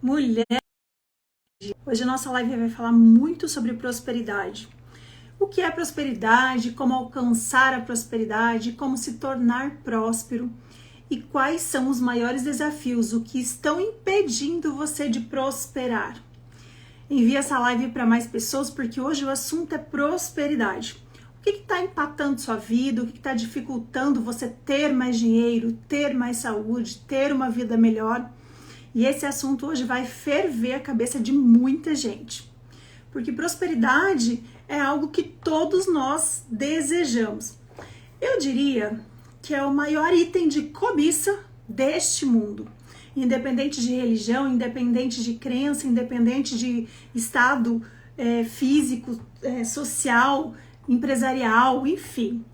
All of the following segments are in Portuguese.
Mulher, hoje a nossa live vai falar muito sobre prosperidade. O que é prosperidade, como alcançar a prosperidade, como se tornar próspero e quais são os maiores desafios, o que estão impedindo você de prosperar. Envie essa live para mais pessoas porque hoje o assunto é prosperidade. O que está empatando sua vida, o que está dificultando você ter mais dinheiro, ter mais saúde, ter uma vida melhor? E esse assunto hoje vai ferver a cabeça de muita gente. Porque prosperidade é algo que todos nós desejamos. Eu diria que é o maior item de cobiça deste mundo. Independente de religião, independente de crença, independente de estado físico, social, empresarial, enfim.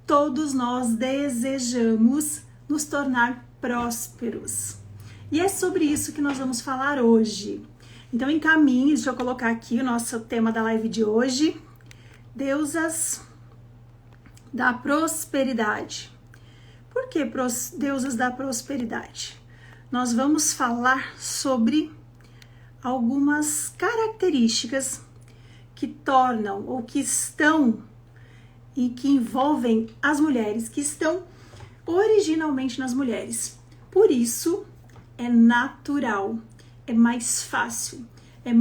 Todos nós desejamos nos tornar prósperos. E é sobre isso que nós vamos falar hoje. Então encaminhe, deixa eu colocar aqui o nosso tema da live de hoje. Deusas da prosperidade. Por que deusas da prosperidade? Nós vamos falar sobre algumas características que tornam ou que estão e que envolvem as mulheres, que estão originalmente nas mulheres. Por isso, é natural, é mais fácil, é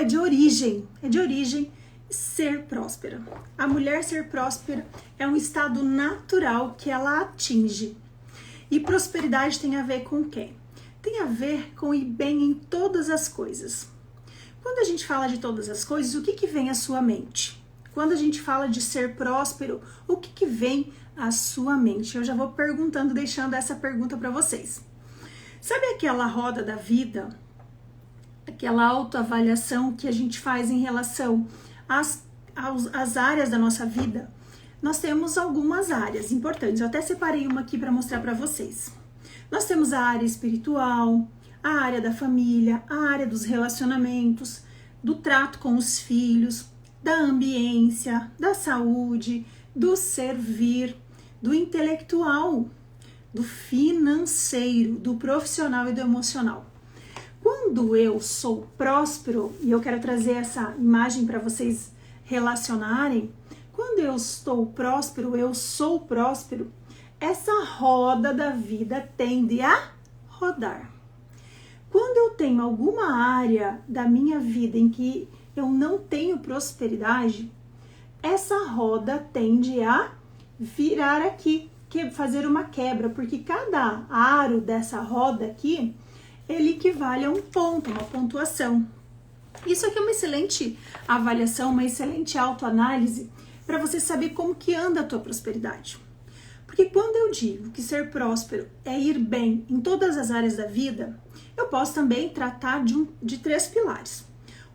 de origem ser próspera. A mulher ser próspera é um estado natural que ela atinge. E prosperidade tem a ver com o quê? Tem a ver com ir bem em todas as coisas. Quando a gente fala de todas as coisas, o que vem à sua mente? Quando a gente fala de ser próspero, o que vem à sua mente? Eu já vou perguntando, deixando essa pergunta para vocês. Sabe aquela roda da vida? Aquela autoavaliação que a gente faz em relação às áreas da nossa vida? Nós temos algumas áreas importantes. Eu até separei uma aqui para mostrar para vocês. Nós temos a área espiritual, a área da família, a área dos relacionamentos, do trato com os filhos, da ambiência, da saúde, do servir, do intelectual, do financeiro, do profissional e do emocional. Quando eu sou próspero, e eu quero trazer essa imagem para vocês relacionarem, quando eu estou próspero, eu sou próspero, essa roda da vida tende a rodar. Quando eu tenho alguma área da minha vida em que eu não tenho prosperidade, essa roda tende a virar aqui, fazer uma quebra, porque cada aro dessa roda aqui, ele equivale a um ponto, uma pontuação. Isso aqui é uma excelente avaliação, uma excelente autoanálise para você saber como que anda a tua prosperidade. Porque quando eu digo que ser próspero é ir bem em todas as áreas da vida, eu posso também tratar de três pilares.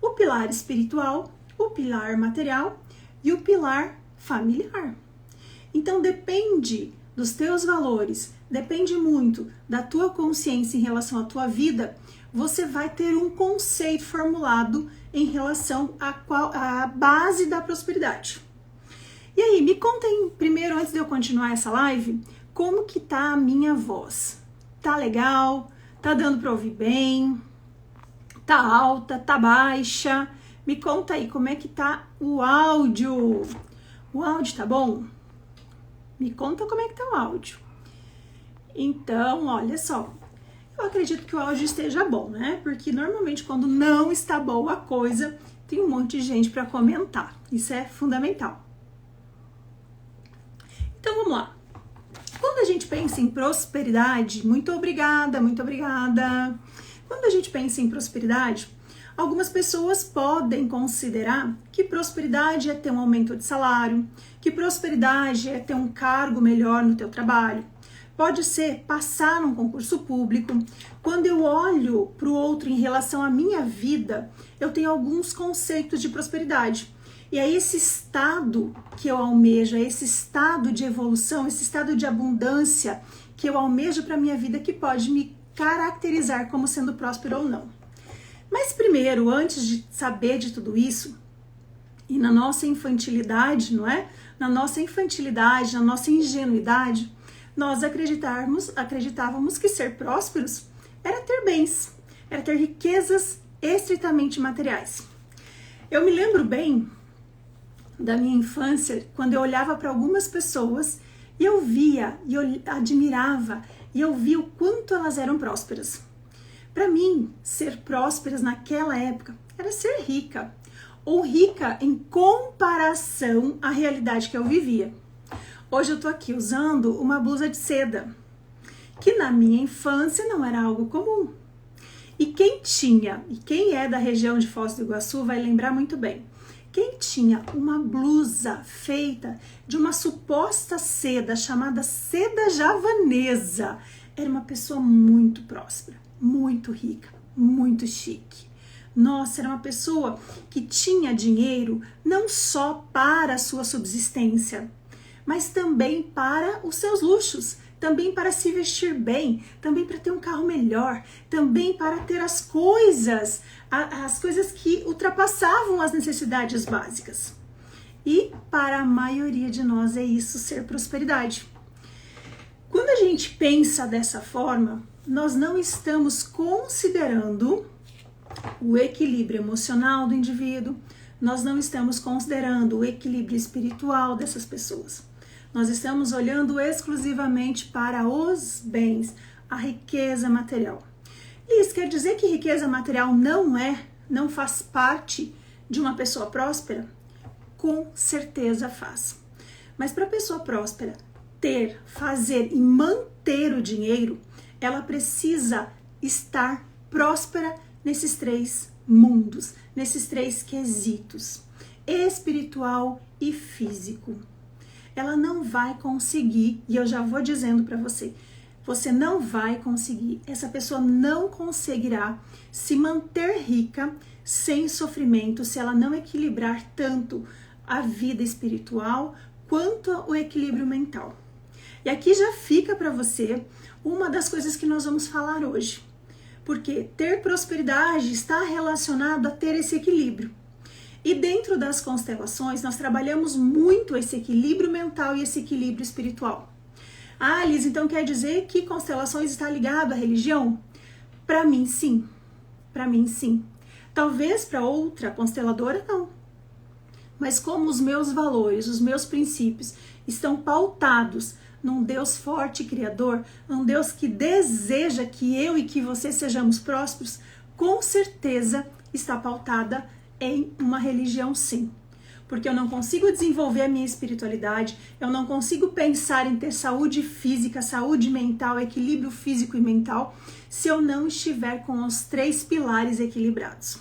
O pilar espiritual, o pilar material e o pilar familiar. Então depende dos teus valores, depende muito da tua consciência em relação à tua vida, você vai ter um conceito formulado em relação à base da prosperidade. E aí, me contem primeiro, antes de eu continuar essa live, como que tá a minha voz? Tá legal? Tá dando para ouvir bem? Tá alta? Tá baixa? Me conta aí, como é que tá o áudio? O áudio tá bom? Me conta como é que tá o áudio. Então, olha só, eu acredito que o áudio esteja bom, né? Porque normalmente quando não está boa a coisa, tem um monte de gente para comentar. Isso é fundamental. Então, vamos lá. Quando a gente pensa em prosperidade, muito obrigada, muito obrigada. Quando a gente pensa em prosperidade, algumas pessoas podem considerar que prosperidade é ter um aumento de salário, que prosperidade é ter um cargo melhor no teu trabalho. Pode ser passar num concurso público. Quando eu olho para o outro em relação à minha vida, eu tenho alguns conceitos de prosperidade. E é esse estado que eu almejo, é esse estado de evolução, esse estado de abundância que eu almejo para a minha vida que pode me caracterizar como sendo próspero ou não. Mas primeiro, antes de saber de tudo isso, e na nossa infantilidade, não é? Na nossa infantilidade, na nossa ingenuidade, nós acreditávamos que ser prósperos era ter bens, era ter riquezas estritamente materiais. Eu me lembro bem da minha infância, quando eu olhava para algumas pessoas e eu via, e eu admirava, e eu via o quanto elas eram prósperas. Para mim, ser prósperas naquela época era ser rica, ou rica em comparação à realidade que eu vivia. Hoje eu tô aqui usando uma blusa de seda, que na minha infância não era algo comum. E quem tinha, e quem é da região de Foz do Iguaçu vai lembrar muito bem, quem tinha uma blusa feita de uma suposta seda chamada seda javanesa, era uma pessoa muito próspera, muito rica, muito chique. Nossa, era uma pessoa que tinha dinheiro não só para a sua subsistência, mas também para os seus luxos, também para se vestir bem, também para ter um carro melhor, também para ter as coisas que ultrapassavam as necessidades básicas. E para a maioria de nós é isso ser prosperidade. Quando a gente pensa dessa forma, nós não estamos considerando o equilíbrio emocional do indivíduo, nós não estamos considerando o equilíbrio espiritual dessas pessoas. Nós estamos olhando exclusivamente para os bens, a riqueza material. Isso quer dizer que riqueza material não faz parte de uma pessoa próspera? Com certeza faz. Mas para a pessoa próspera ter, fazer e manter o dinheiro, ela precisa estar próspera nesses três mundos, nesses três quesitos: espiritual e físico. Ela não vai conseguir, e eu já vou dizendo para você, você não vai conseguir, essa pessoa não conseguirá se manter rica sem sofrimento se ela não equilibrar tanto a vida espiritual quanto o equilíbrio mental. E aqui já fica para você uma das coisas que nós vamos falar hoje, porque ter prosperidade está relacionado a ter esse equilíbrio. E dentro das constelações, nós trabalhamos muito esse equilíbrio mental e esse equilíbrio espiritual. Ah, Liz, então quer dizer que constelações está ligado à religião? Para mim, sim. Para mim, sim. Talvez para outra consteladora, não. Mas como os meus valores, os meus princípios estão pautados num Deus forte e criador, num Deus que deseja que eu e que você sejamos prósperos, com certeza está pautada em uma religião, sim. Porque eu não consigo desenvolver a minha espiritualidade, eu não consigo pensar em ter saúde física, saúde mental, equilíbrio físico e mental, se eu não estiver com os três pilares equilibrados.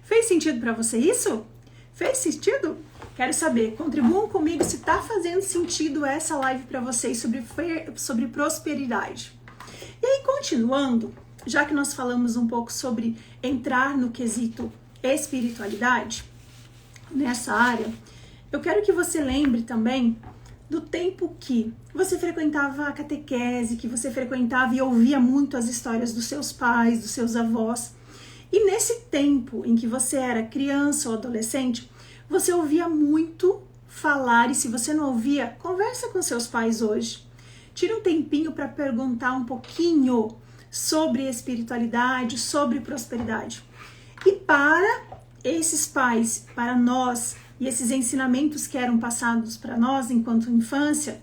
Fez sentido para você isso? Fez sentido? Quero saber, contribuam comigo se está fazendo sentido essa live para vocês sobre prosperidade. E aí, continuando, já que nós falamos um pouco sobre entrar no quesito espiritualidade, nessa área, eu quero que você lembre também do tempo que você frequentava a catequese, que você frequentava e ouvia muito as histórias dos seus pais, dos seus avós. E nesse tempo em que você era criança ou adolescente, você ouvia muito falar, e se você não ouvia, conversa com seus pais hoje. Tira um tempinho para perguntar um pouquinho sobre espiritualidade, sobre prosperidade. E para esses pais, para nós, e esses ensinamentos que eram passados para nós enquanto infância,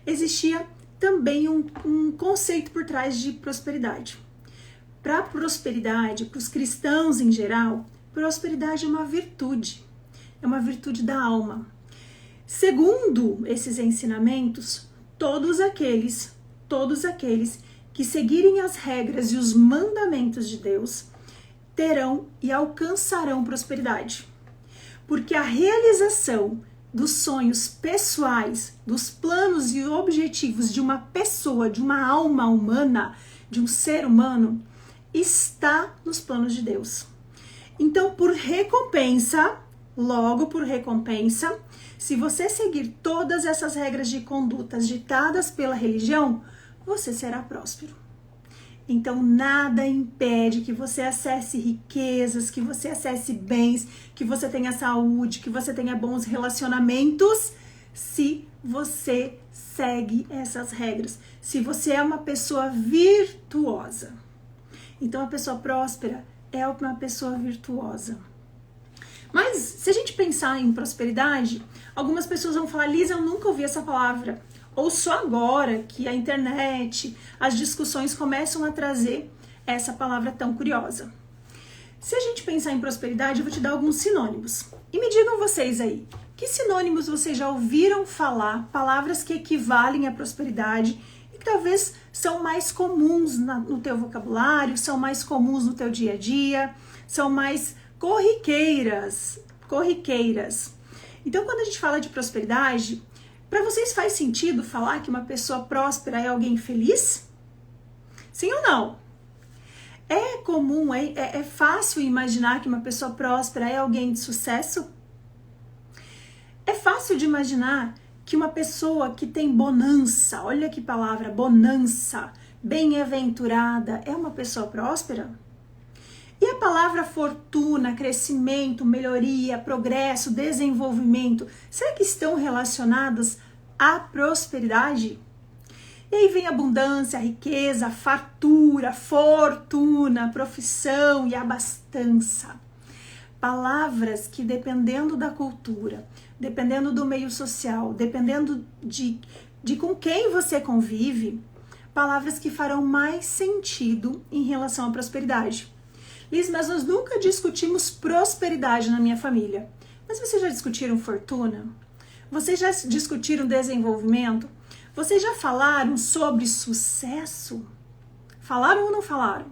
existia também um conceito por trás de prosperidade. Para a prosperidade, para os cristãos em geral, prosperidade é uma virtude da alma. Segundo esses ensinamentos, todos aqueles que seguirem as regras e os mandamentos de Deus terão e alcançarão prosperidade. Porque a realização dos sonhos pessoais, dos planos e objetivos de uma pessoa, de uma alma humana, de um ser humano, está nos planos de Deus. Então, por recompensa, se você seguir todas essas regras de condutas ditadas pela religião, você será próspero. Então, nada impede que você acesse riquezas, que você acesse bens, que você tenha saúde, que você tenha bons relacionamentos, se você segue essas regras, se você é uma pessoa virtuosa. Então a pessoa próspera é uma pessoa virtuosa. Mas se a gente pensar em prosperidade, algumas pessoas vão falar: Lisa, eu nunca ouvi essa palavra. Ou só agora que a internet, as discussões começam a trazer essa palavra tão curiosa. Se a gente pensar em prosperidade, eu vou te dar alguns sinônimos. E me digam vocês aí, que sinônimos vocês já ouviram falar, palavras que equivalem à prosperidade e que talvez são mais comuns no teu vocabulário, são mais comuns no teu dia a dia, são mais corriqueiras. Então, quando a gente fala de prosperidade, para vocês faz sentido falar que uma pessoa próspera é alguém feliz? Sim ou não? É comum, é fácil imaginar que uma pessoa próspera é alguém de sucesso? É fácil de imaginar que uma pessoa que tem bonança, olha que palavra, bonança, bem-aventurada, é uma pessoa próspera? E a palavra fortuna, crescimento, melhoria, progresso, desenvolvimento, será que estão relacionadas à prosperidade? E aí vem abundância, riqueza, fartura, fortuna, profissão e abastança. Palavras que, dependendo da cultura, dependendo do meio social, dependendo de com quem você convive, palavras que farão mais sentido em relação à prosperidade. Liz, mas nós nunca discutimos prosperidade na minha família. Mas vocês já discutiram fortuna? Vocês já discutiram desenvolvimento? Vocês já falaram sobre sucesso? Falaram ou não falaram?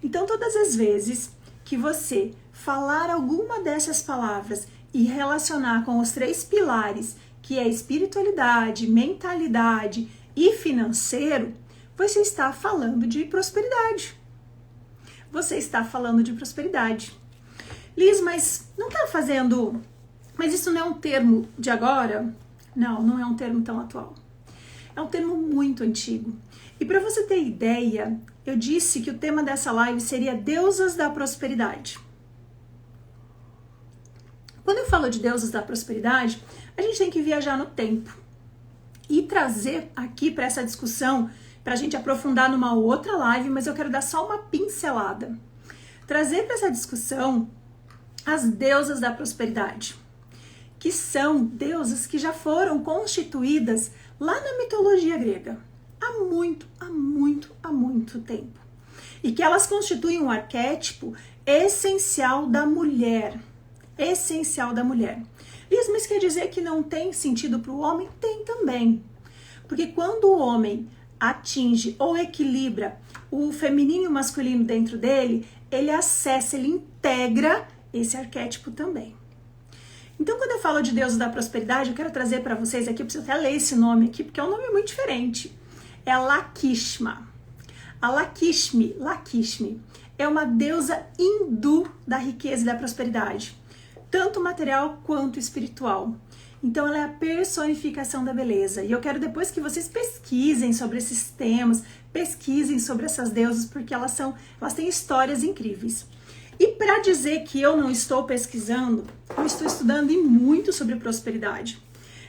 Então, todas as vezes que você falar alguma dessas palavras e relacionar com os 3 pilares, que é espiritualidade, mentalidade e financeiro, você está falando de prosperidade. Você está falando de prosperidade. Liz, mas não está fazendo... Mas isso não é um termo de agora? Não, não é um termo tão atual. É um termo muito antigo. E para você ter ideia, eu disse que o tema dessa live seria Deusas da Prosperidade. Quando eu falo de deusas da prosperidade, a gente tem que viajar no tempo e trazer aqui para essa discussão, para a gente aprofundar numa outra live, mas eu quero dar só uma pincelada. Trazer para essa discussão as deusas da prosperidade, que são deusas que já foram constituídas lá na mitologia grega, há muito tempo. E que elas constituem um arquétipo essencial da mulher. Essencial da mulher. Isso, mas quer dizer que não tem sentido para o homem? Tem também. Porque quando o homem atinge ou equilibra o feminino e o masculino dentro dele, ele acessa, ele integra esse arquétipo também. Então, quando eu falo de Deus da prosperidade, eu quero trazer para vocês aqui, eu preciso até ler esse nome aqui, porque é um nome muito diferente. É a Lakshmi. A Lakshmi é uma deusa hindu da riqueza e da prosperidade, tanto material quanto espiritual. Então, ela é a personificação da beleza. E eu quero depois que vocês pesquisem sobre esses temas, pesquisem sobre essas deusas, porque elas têm histórias incríveis. E para dizer que eu não estou pesquisando, eu estou estudando muito sobre prosperidade.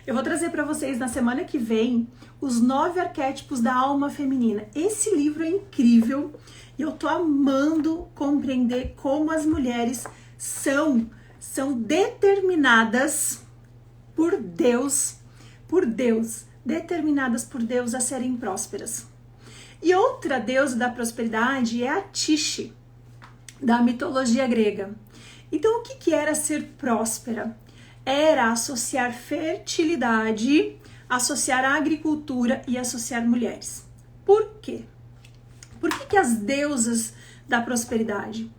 Eu vou trazer para vocês na semana que vem os 9 arquétipos da alma feminina. Esse livro é incrível e eu tô amando compreender como as mulheres são determinadas por Deus, determinadas por Deus a serem prósperas. E outra deusa da prosperidade é a Tiche, da mitologia grega. Então, o que era ser próspera? Era associar fertilidade, associar agricultura e associar mulheres. Por quê? Por que as deusas da prosperidade?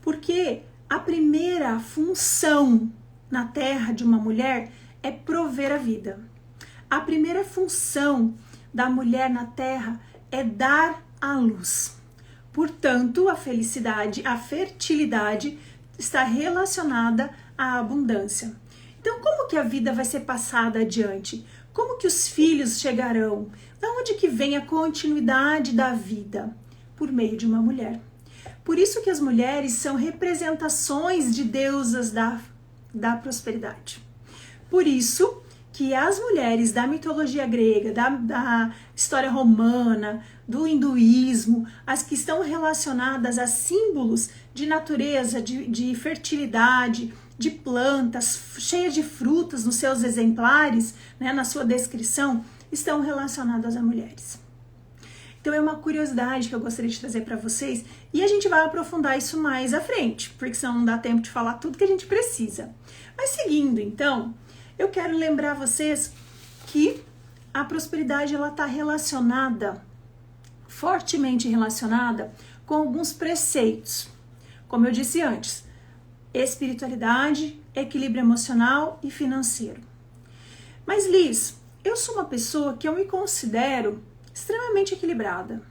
Porque a primeira função na terra de uma mulher é prover a vida. A primeira função da mulher na terra é dar à luz. Portanto, a felicidade, a fertilidade está relacionada à abundância. Então, como que a vida vai ser passada adiante? Como que os filhos chegarão? Da onde que vem a continuidade da vida? Por meio de uma mulher. Por isso que as mulheres são representações de deusas da prosperidade. Por isso que as mulheres da mitologia grega, da história romana, do hinduísmo, as que estão relacionadas a símbolos de natureza, de fertilidade, de plantas, cheias de frutas nos seus exemplares, né, na sua descrição, estão relacionadas a mulheres. Então é uma curiosidade que eu gostaria de trazer para vocês e a gente vai aprofundar isso mais à frente, porque senão não dá tempo de falar tudo que a gente precisa. Mas seguindo, então, eu quero lembrar vocês que a prosperidade ela está relacionada, fortemente relacionada com alguns preceitos. Como eu disse antes, espiritualidade, equilíbrio emocional e financeiro. Mas Liz, eu sou uma pessoa que eu me considero extremamente equilibrada.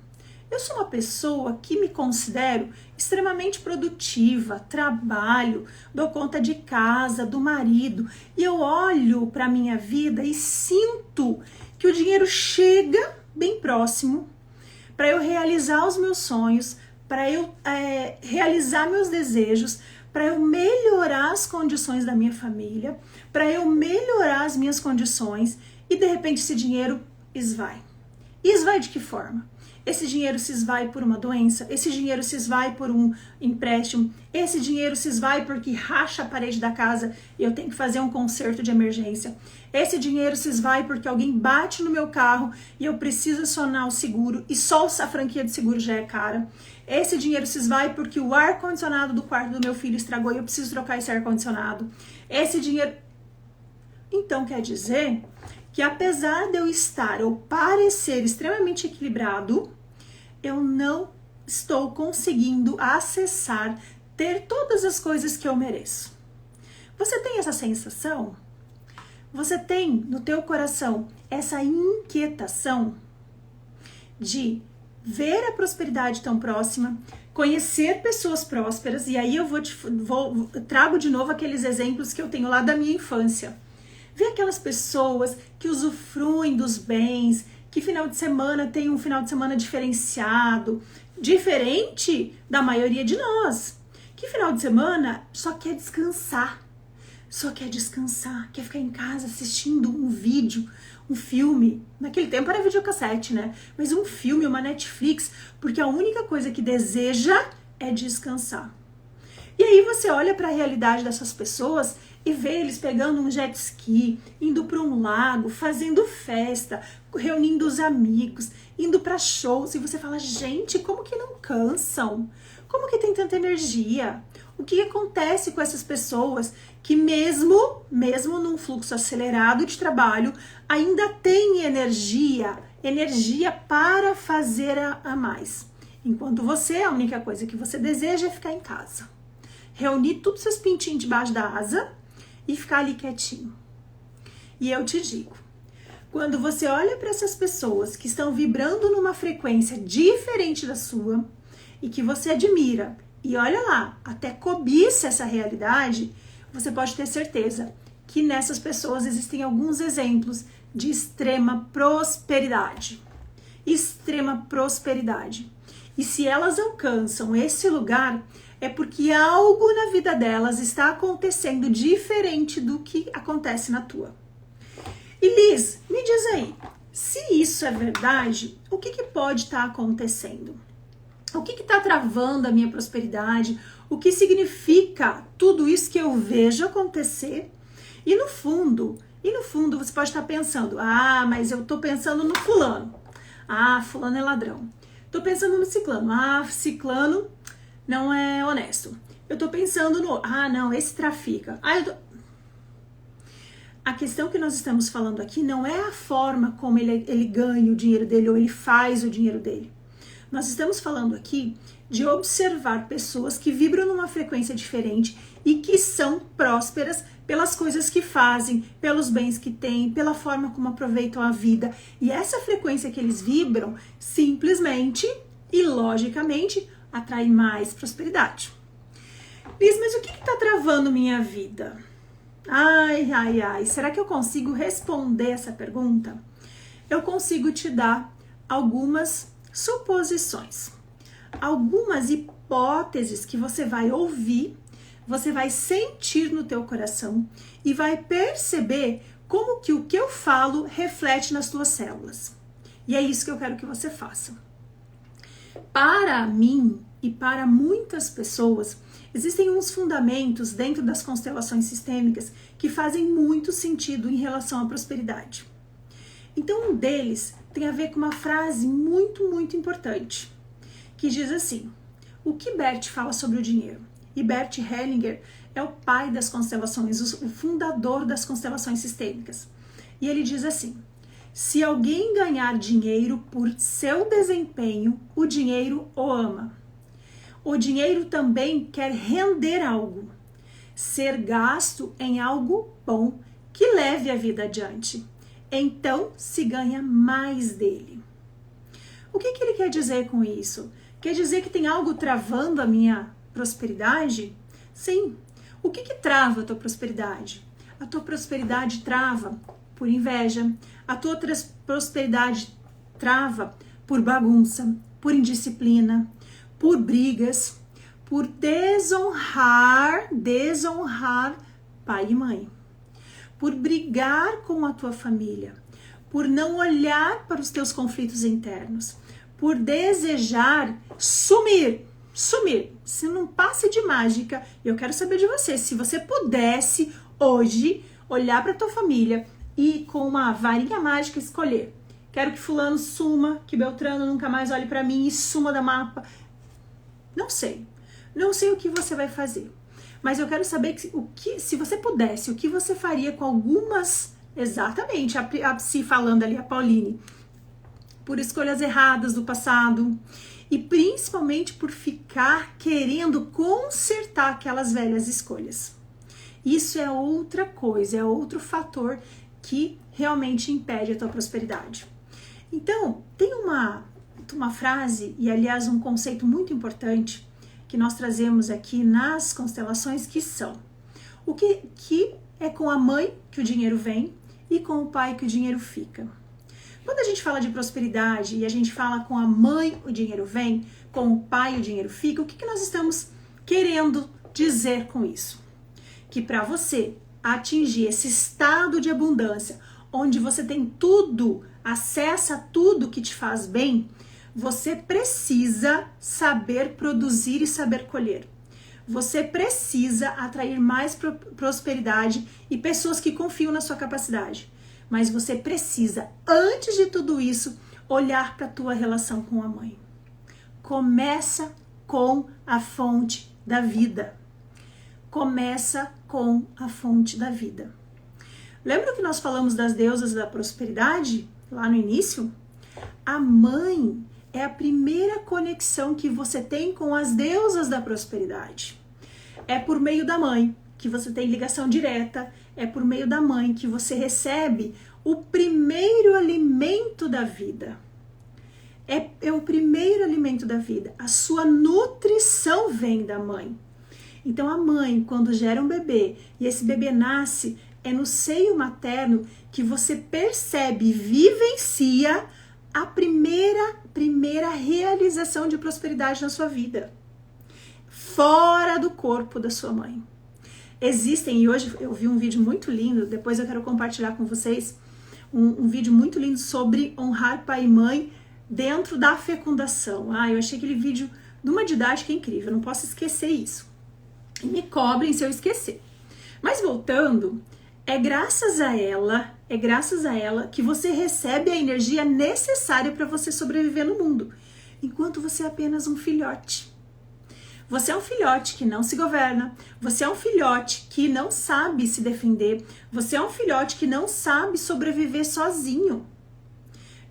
Eu sou uma pessoa que me considero extremamente produtiva, trabalho, dou conta de casa, do marido, e eu olho para a minha vida e sinto que o dinheiro chega bem próximo para eu realizar os meus sonhos, para eu realizar meus desejos, para eu melhorar as condições da minha família, para eu melhorar as minhas condições e de repente esse dinheiro esvai. E esvai de que forma? Esse dinheiro se esvai por uma doença, esse dinheiro se esvai por um empréstimo, esse dinheiro se esvai porque racha a parede da casa e eu tenho que fazer um conserto de emergência. Esse dinheiro se esvai porque alguém bate no meu carro e eu preciso acionar o seguro e só a franquia de seguro já é cara. Esse dinheiro se esvai porque o ar-condicionado do quarto do meu filho estragou e eu preciso trocar esse ar-condicionado. Esse dinheiro... Então quer dizer que apesar de eu estar ou parecer extremamente equilibrado, eu não estou conseguindo acessar, ter todas as coisas que eu mereço. Você tem essa sensação? Você tem no teu coração essa inquietação de ver a prosperidade tão próxima, conhecer pessoas prósperas, e aí eu trago de novo aqueles exemplos que eu tenho lá da minha infância. Ver aquelas pessoas que usufruem dos bens, que final de semana tem um final de semana diferenciado, diferente da maioria de nós, que final de semana só quer descansar, quer ficar em casa assistindo um vídeo, um filme, naquele tempo era videocassete, né? Mas um filme, uma Netflix, porque a única coisa que deseja é descansar. E aí você olha para a realidade dessas pessoas e vê eles pegando um jet ski, indo para um lago, fazendo festa, reunindo os amigos, indo para shows, e você fala, gente, como que não cansam? Como que tem tanta energia? O que acontece com essas pessoas que mesmo num fluxo acelerado de trabalho, ainda tem energia para fazer a mais? Enquanto você, a única coisa que você deseja é ficar em casa. Reunir todos os seus pintinhos debaixo da asa e ficar ali quietinho. E eu te digo, quando você olha para essas pessoas que estão vibrando numa frequência diferente da sua e que você admira, e olha lá, até cobiça essa realidade, você pode ter certeza que nessas pessoas existem alguns exemplos de extrema prosperidade. Extrema prosperidade. E se elas alcançam esse lugar, é porque algo na vida delas está acontecendo diferente do que acontece na tua. E Liz, me diz aí, se isso é verdade, o que pode estar acontecendo? O que está travando a minha prosperidade? O que significa tudo isso que eu vejo acontecer? E no fundo você pode estar pensando, mas eu estou pensando no fulano. Fulano é ladrão. Estou pensando no ciclano. Ciclano não é honesto. Eu tô pensando no... não, esse trafica. A questão que nós estamos falando aqui não é a forma como ele ganha o dinheiro dele ou ele faz o dinheiro dele. Nós estamos falando aqui de observar pessoas que vibram numa frequência diferente e que são prósperas pelas coisas que fazem, pelos bens que têm, pela forma como aproveitam a vida. E essa frequência que eles vibram, simplesmente e logicamente, atrai mais prosperidade. Liz, mas o que está travando minha vida? Será que eu consigo responder essa pergunta? Eu consigo te dar algumas suposições, algumas hipóteses que você vai ouvir, você vai sentir no teu coração e vai perceber como que o que eu falo reflete nas tuas células. E é isso que eu quero que você faça. Para mim e para muitas pessoas, existem uns fundamentos dentro das constelações sistêmicas que fazem muito sentido em relação à prosperidade. Então, um deles tem a ver com uma frase muito, muito importante, que diz assim: o que Bert fala sobre o dinheiro? E Bert Hellinger é o pai das constelações, o fundador das constelações sistêmicas. E ele diz assim: se alguém ganhar dinheiro por seu desempenho, o dinheiro o ama. O dinheiro também quer render algo, ser gasto em algo bom que leve a vida adiante. Então se ganha mais dele. O que ele quer dizer com isso? Quer dizer que tem algo travando a minha prosperidade? Sim. O que trava a tua prosperidade? A tua prosperidade trava por inveja. A tua prosperidade trava por bagunça, por indisciplina, por brigas, por desonrar pai e mãe, por brigar com a tua família, por não olhar para os teus conflitos internos, por desejar sumir. Se não passe de mágica, eu quero saber de você, se você pudesse hoje olhar para a tua família e com uma varinha mágica escolher: quero que fulano suma, que Beltrano nunca mais olhe para mim e suma da mapa. Não sei o que você vai fazer, mas eu quero saber se você pudesse, o que você faria com algumas, exatamente, a Psi falando ali, a Pauline, por escolhas erradas do passado e principalmente por ficar querendo consertar aquelas velhas escolhas. Isso é outra coisa, é outro fator que realmente impede a tua prosperidade. Então, tem uma frase, e aliás um conceito muito importante que nós trazemos aqui nas constelações, que são: o que é com a mãe que o dinheiro vem e com o pai que o dinheiro fica. Quando a gente fala de prosperidade e a gente fala com a mãe o dinheiro vem, com o pai o dinheiro fica, o que nós estamos querendo dizer com isso? Que para você atingir esse estado de abundância, onde você tem tudo, acessa tudo que te faz bem, você precisa saber produzir e saber colher. Você precisa atrair mais prosperidade e pessoas que confiam na sua capacidade. Mas você precisa, antes de tudo isso, olhar para a tua relação com a mãe. Começa com a fonte da vida. Começa com a fonte da vida. Lembra que nós falamos das deusas da prosperidade lá no início? A mãe é a primeira conexão que você tem com as deusas da prosperidade. É por meio da mãe que você tem ligação direta, é por meio da mãe que você recebe o primeiro alimento da vida. É o primeiro alimento da vida. A sua nutrição vem da mãe. Então a mãe, quando gera um bebê e esse bebê nasce, é no seio materno que você percebe, vivencia a primeira realização de prosperidade na sua vida. Fora do corpo da sua mãe. Existem, e hoje eu vi um vídeo muito lindo, depois eu quero compartilhar com vocês, um vídeo muito lindo sobre honrar pai e mãe dentro da fecundação. Eu achei aquele vídeo de uma didática incrível, não posso esquecer isso. E me cobrem se eu esquecer. Mas voltando, é graças a ela que você recebe a energia necessária para você sobreviver no mundo, enquanto você é apenas um filhote. Você é um filhote que não se governa, você é um filhote que não sabe se defender, você é um filhote que não sabe sobreviver sozinho.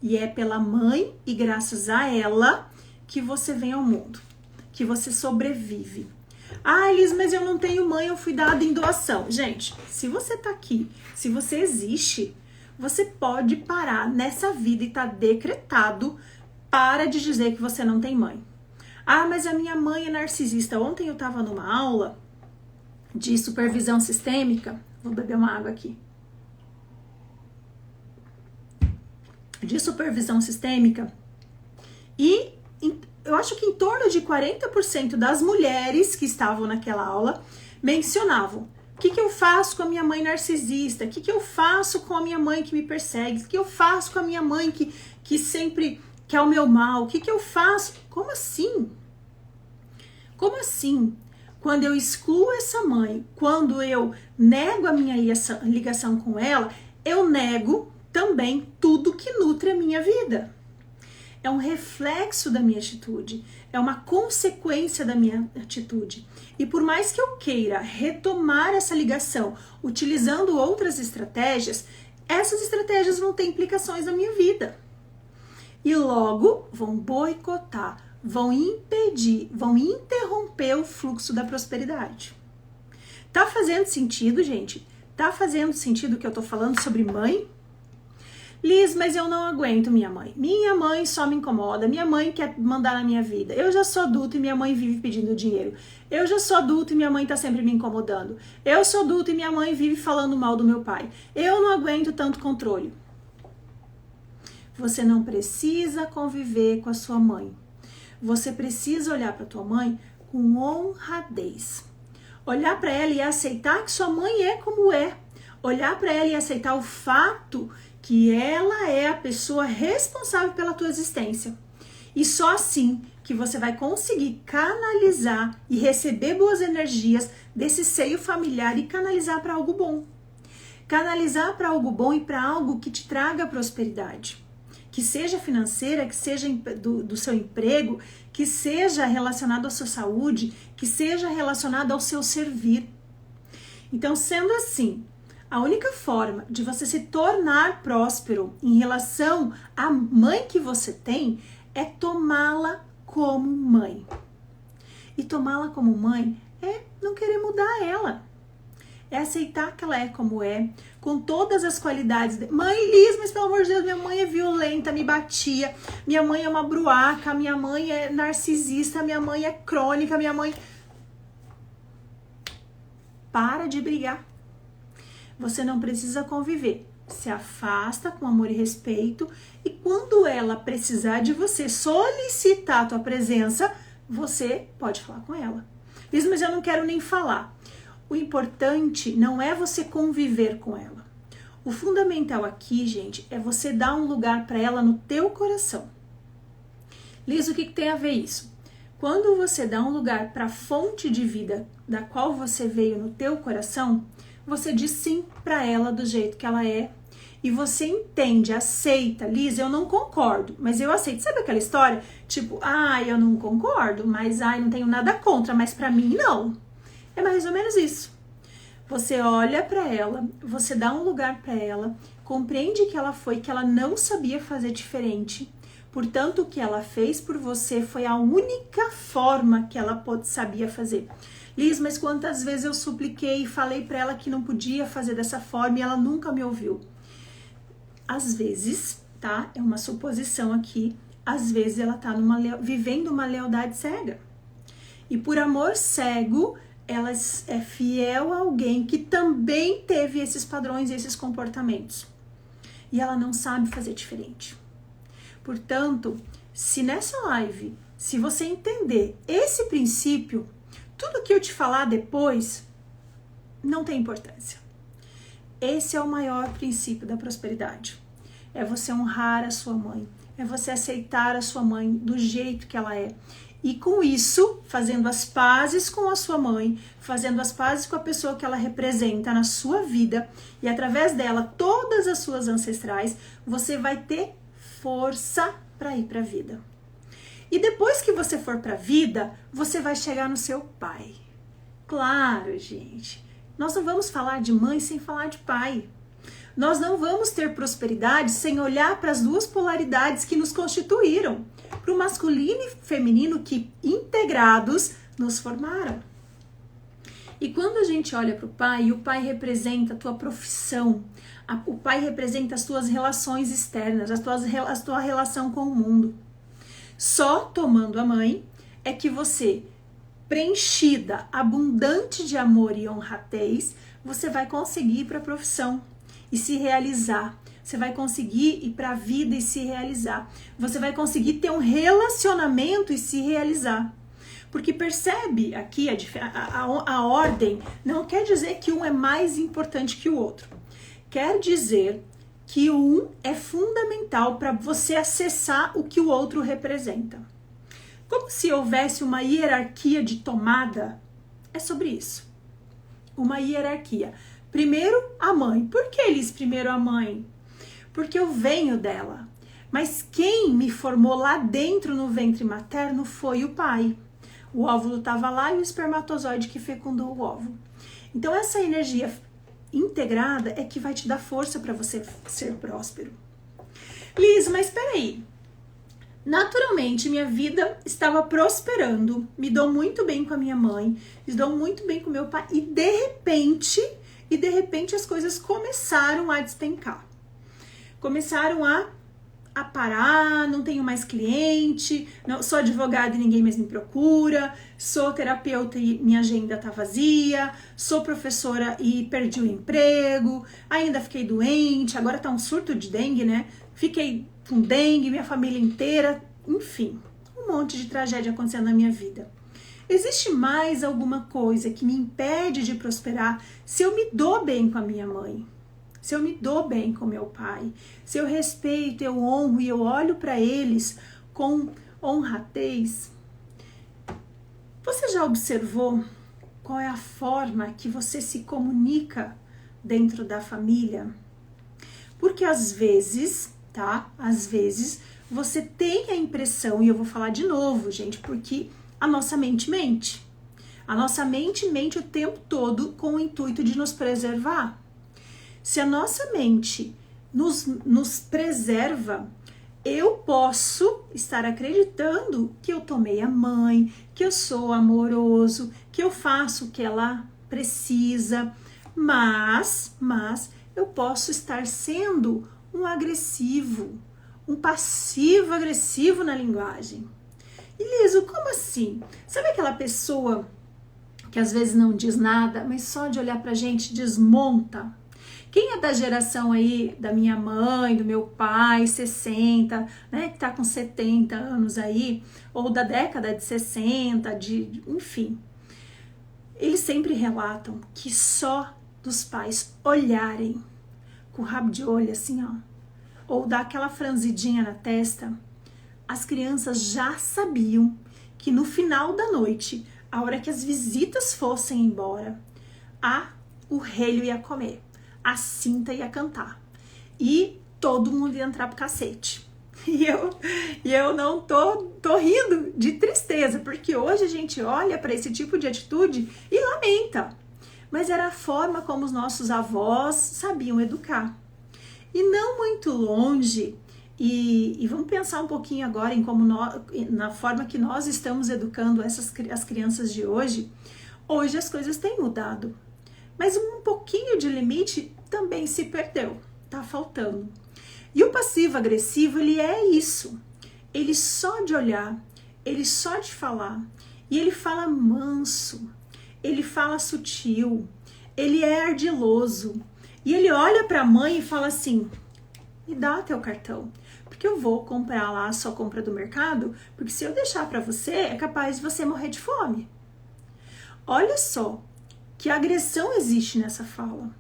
E é pela mãe e graças a ela que você vem ao mundo, que você sobrevive. Elis, mas eu não tenho mãe, eu fui dada em doação. Gente, se você tá aqui, se você existe, você pode parar nessa vida e tá decretado, para de dizer que você não tem mãe. Mas a minha mãe é narcisista. Ontem eu tava numa aula de supervisão sistêmica, vou beber uma água aqui, de supervisão sistêmica, e eu acho que em torno de 40% das mulheres que estavam naquela aula mencionavam: O que eu faço com a minha mãe narcisista? O que eu faço com a minha mãe que me persegue? O que eu faço com a minha mãe que sempre quer o meu mal? O que eu faço? Como assim? Como assim? Quando eu excluo essa mãe, quando eu nego a minha ligação com ela, eu nego também tudo que nutre a minha vida. É um reflexo da minha atitude, é uma consequência da minha atitude. E por mais que eu queira retomar essa ligação utilizando outras estratégias, essas estratégias vão ter implicações na minha vida. E logo vão boicotar, vão impedir, vão interromper o fluxo da prosperidade. Tá fazendo sentido, gente? Tá fazendo sentido o que eu tô falando sobre mãe? Liz, mas eu não aguento minha mãe. Minha mãe só me incomoda, minha mãe quer mandar na minha vida. Eu já sou adulta e minha mãe vive pedindo dinheiro. Eu já sou adulta e minha mãe tá sempre me incomodando. Eu sou adulta e minha mãe vive falando mal do meu pai. Eu não aguento tanto controle. Você não precisa conviver com a sua mãe. Você precisa olhar para tua mãe com honradez. Olhar para ela e aceitar que sua mãe é como é. Olhar para ela e aceitar o fato que ela é a pessoa responsável pela tua existência. E só assim que você vai conseguir canalizar e receber boas energias desse seio familiar e canalizar para algo bom. Canalizar para algo bom e para algo que te traga prosperidade. Que seja financeira, que seja do seu emprego, que seja relacionado à sua saúde, que seja relacionado ao seu servir. Então, sendo assim, a única forma de você se tornar próspero em relação à mãe que você tem é tomá-la como mãe. E tomá-la como mãe é não querer mudar ela. É aceitar que ela é como é, com todas as qualidades. Mãe, Liz, mas pelo amor de Deus, minha mãe é violenta, me batia. Minha mãe é uma bruaca, minha mãe é narcisista, minha mãe é crônica, minha mãe... Para de brigar. Você não precisa conviver. Se afasta com amor e respeito. E quando ela precisar de você, solicitar a tua presença, você pode falar com ela. Liz, mas eu não quero nem falar. O importante não é você conviver com ela. O fundamental aqui, gente, é você dar um lugar para ela no teu coração. Liz, o que tem a ver isso? Quando você dá um lugar para a fonte de vida da qual você veio no teu coração, você diz sim para ela do jeito que ela é. E você entende, aceita. Liz, eu não concordo, mas eu aceito. Sabe aquela história? Tipo, eu não concordo, mas não tenho nada contra, mas para mim não. É mais ou menos isso. Você olha para ela, você dá um lugar para ela, compreende que ela não sabia fazer diferente. Portanto, o que ela fez por você foi a única forma que ela sabia fazer. Liz, mas quantas vezes eu supliquei e falei para ela que não podia fazer dessa forma e ela nunca me ouviu. Às vezes, tá? É uma suposição aqui. Às vezes ela tá vivendo uma lealdade cega. E por amor cego, ela é fiel a alguém que também teve esses padrões e esses comportamentos. E ela não sabe fazer diferente. Portanto, se nessa live, se você entender esse princípio, tudo que eu te falar depois não tem importância. Esse é o maior princípio da prosperidade. É você honrar a sua mãe. É você aceitar a sua mãe do jeito que ela é. E com isso, fazendo as pazes com a sua mãe, fazendo as pazes com a pessoa que ela representa na sua vida, e através dela, todas as suas ancestrais, você vai ter força para ir para a vida. E depois que você for para a vida, você vai chegar no seu pai. Claro, gente, nós não vamos falar de mãe sem falar de pai. Nós não vamos ter prosperidade sem olhar para as duas polaridades que nos constituíram, para o masculino e feminino que, integrados, nos formaram. E quando a gente olha para o pai, o pai representa a tua profissão, o pai representa as tuas relações externas, a tua relação com o mundo. Só tomando a mãe é que você, preenchida, abundante de amor e honradez, você vai conseguir ir para a profissão e se realizar. Você vai conseguir ir para a vida e se realizar. Você vai conseguir ter um relacionamento e se realizar. Porque percebe aqui a ordem não quer dizer que um é mais importante que o outro. Quer dizer que um é fundamental para você acessar o que o outro representa. Como se houvesse uma hierarquia de tomada. É sobre isso. Uma hierarquia. Primeiro a mãe. Por que eles primeiro a mãe? Porque eu venho dela. Mas quem me formou lá dentro no ventre materno foi o pai. O óvulo estava lá e o espermatozoide que fecundou o óvulo. Então essa energia integrada é que vai te dar força para você ser próspero. Liz, mas peraí. Naturalmente, minha vida estava prosperando, me dou muito bem com a minha mãe, me dou muito bem com meu pai e de repente as coisas começaram a despencar. Começaram a parar, não tenho mais cliente, não, sou advogada e ninguém mais me procura, sou terapeuta e minha agenda tá vazia, sou professora e perdi o emprego, ainda fiquei doente, agora tá um surto de dengue, né? Fiquei com dengue, minha família inteira, enfim, um monte de tragédia acontecendo na minha vida. Existe mais alguma coisa que me impede de prosperar se eu me dou bem com a minha mãe? Se eu me dou bem com meu pai, se eu respeito, eu honro e eu olho para eles com honradez. Você já observou qual é a forma que você se comunica dentro da família? Porque às vezes, tá? Às vezes você tem a impressão, e eu vou falar de novo, gente, porque a nossa mente mente. A nossa mente mente o tempo todo com o intuito de nos preservar. Se a nossa mente nos preserva, eu posso estar acreditando que eu tomei a mãe, que eu sou amoroso, que eu faço o que ela precisa, mas eu posso estar sendo um agressivo, um passivo agressivo na linguagem. E Liso, como assim? Sabe aquela pessoa que às vezes não diz nada, mas só de olhar pra gente desmonta? Quem é da geração aí da minha mãe, do meu pai, 60, né, que tá com 70 anos aí, ou da década de 60, enfim, eles sempre relatam que só dos pais olharem com o rabo de olho assim, ó, ou dar aquela franzidinha na testa, as crianças já sabiam que no final da noite, a hora que as visitas fossem embora, o relho ia comer. A cinta ia cantar e todo mundo ia entrar pro cacete. E eu não tô rindo de tristeza, porque hoje a gente olha para esse tipo de atitude e lamenta. Mas era a forma como os nossos avós sabiam educar. E não muito longe, e vamos pensar um pouquinho agora em como na forma que nós estamos educando as crianças de hoje. Hoje as coisas têm mudado. Mas um pouquinho de limite também se perdeu, tá faltando. E o passivo-agressivo, ele é isso. Ele só de olhar, ele só de falar, e ele fala manso, ele fala sutil, ele é ardiloso. E ele olha para a mãe e fala assim, me dá teu cartão, porque eu vou comprar lá a sua compra do mercado, porque se eu deixar para você, é capaz de você morrer de fome. Olha só, que agressão existe nessa fala.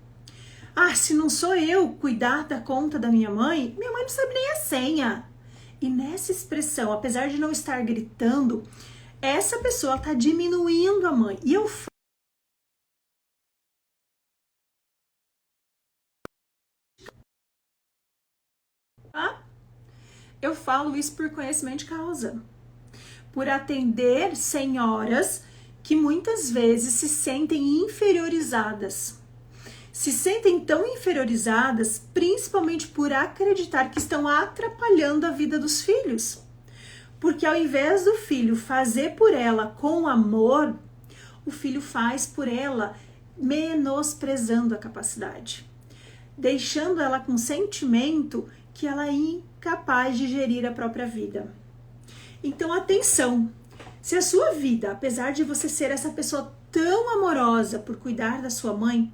Se não sou eu cuidar da conta da minha mãe não sabe nem a senha. E nessa expressão, apesar de não estar gritando, essa pessoa está diminuindo a mãe. E eu falo isso por conhecimento de causa. Por atender senhoras que muitas vezes se sentem inferiorizadas. Se sentem tão inferiorizadas, principalmente por acreditar que estão atrapalhando a vida dos filhos. Porque ao invés do filho fazer por ela com amor, o filho faz por ela menosprezando a capacidade. Deixando ela com sentimento que ela é incapaz de gerir a própria vida. Então, atenção! Se a sua vida, apesar de você ser essa pessoa tão amorosa por cuidar da sua mãe,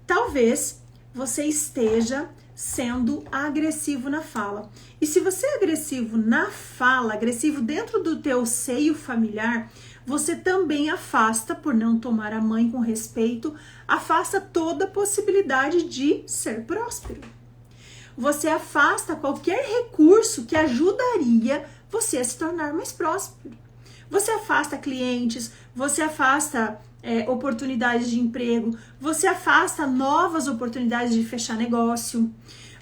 talvez você esteja sendo agressivo na fala. E se você é agressivo na fala, agressivo dentro do teu seio familiar, você também afasta, por não tomar a mãe com respeito, afasta toda a possibilidade de ser próspero. Você afasta qualquer recurso que ajudaria você a se tornar mais próspero. Você afasta clientes, você afasta oportunidades de emprego, você afasta novas oportunidades de fechar negócio,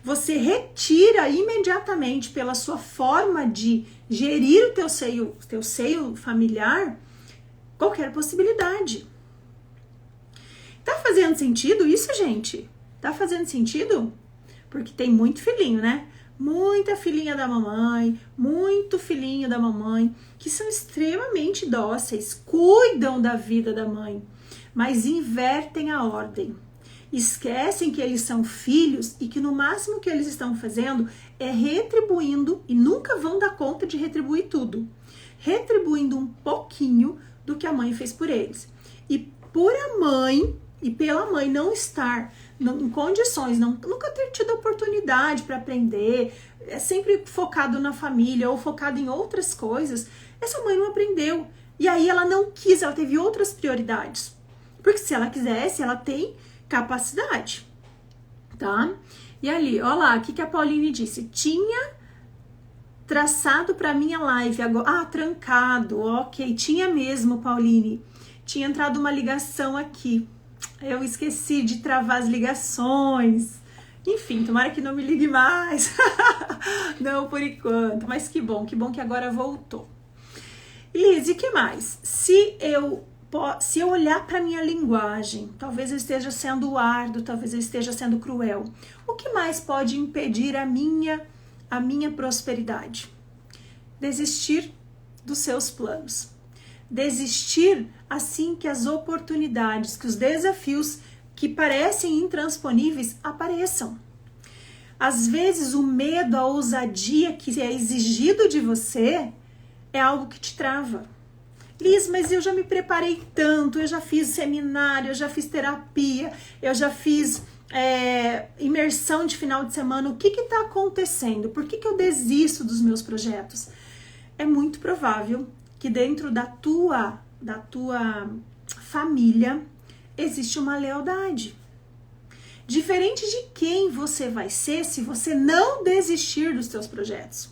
você retira imediatamente pela sua forma de gerir o teu seio familiar qualquer possibilidade. Tá fazendo sentido isso, gente? Tá fazendo sentido? Porque tem muito filhinho, né? Muita filhinha da mamãe, muito filhinho da mamãe, que são extremamente dóceis, cuidam da vida da mãe, mas invertem a ordem. Esquecem que eles são filhos e que no máximo que eles estão fazendo é retribuindo, e nunca vão dar conta de retribuir tudo, retribuindo um pouquinho do que a mãe fez por eles. E por a mãe e pela mãe não estar em condições, nunca ter tido oportunidade para aprender, é sempre focado na família ou focado em outras coisas, essa mãe não aprendeu. E aí ela não quis, ela teve outras prioridades. Porque se ela quisesse, ela tem capacidade, tá? E ali, ó lá, o que a Pauline disse? Tinha traçado para minha live agora. Ah, trancado, ok. Tinha mesmo, Pauline. Tinha entrado uma ligação aqui. Eu esqueci de travar as ligações. Enfim, tomara que não me ligue mais. Não, por enquanto. Mas que bom que agora voltou. Liz, e que mais? Se eu olhar para minha linguagem, talvez eu esteja sendo árduo, talvez eu esteja sendo cruel. O que mais pode impedir a minha prosperidade? Desistir dos seus planos. Desistir assim que as oportunidades, que os desafios que parecem intransponíveis apareçam. Às vezes o medo, a ousadia que é exigido de você é algo que te trava. Liz, mas eu já me preparei tanto, eu já fiz seminário, eu já fiz terapia, eu já fiz imersão de final de semana. O que está acontecendo? Por que eu desisto dos meus projetos? É muito provável que dentro da tua família existe uma lealdade. Diferente de quem você vai ser se você não desistir dos seus projetos.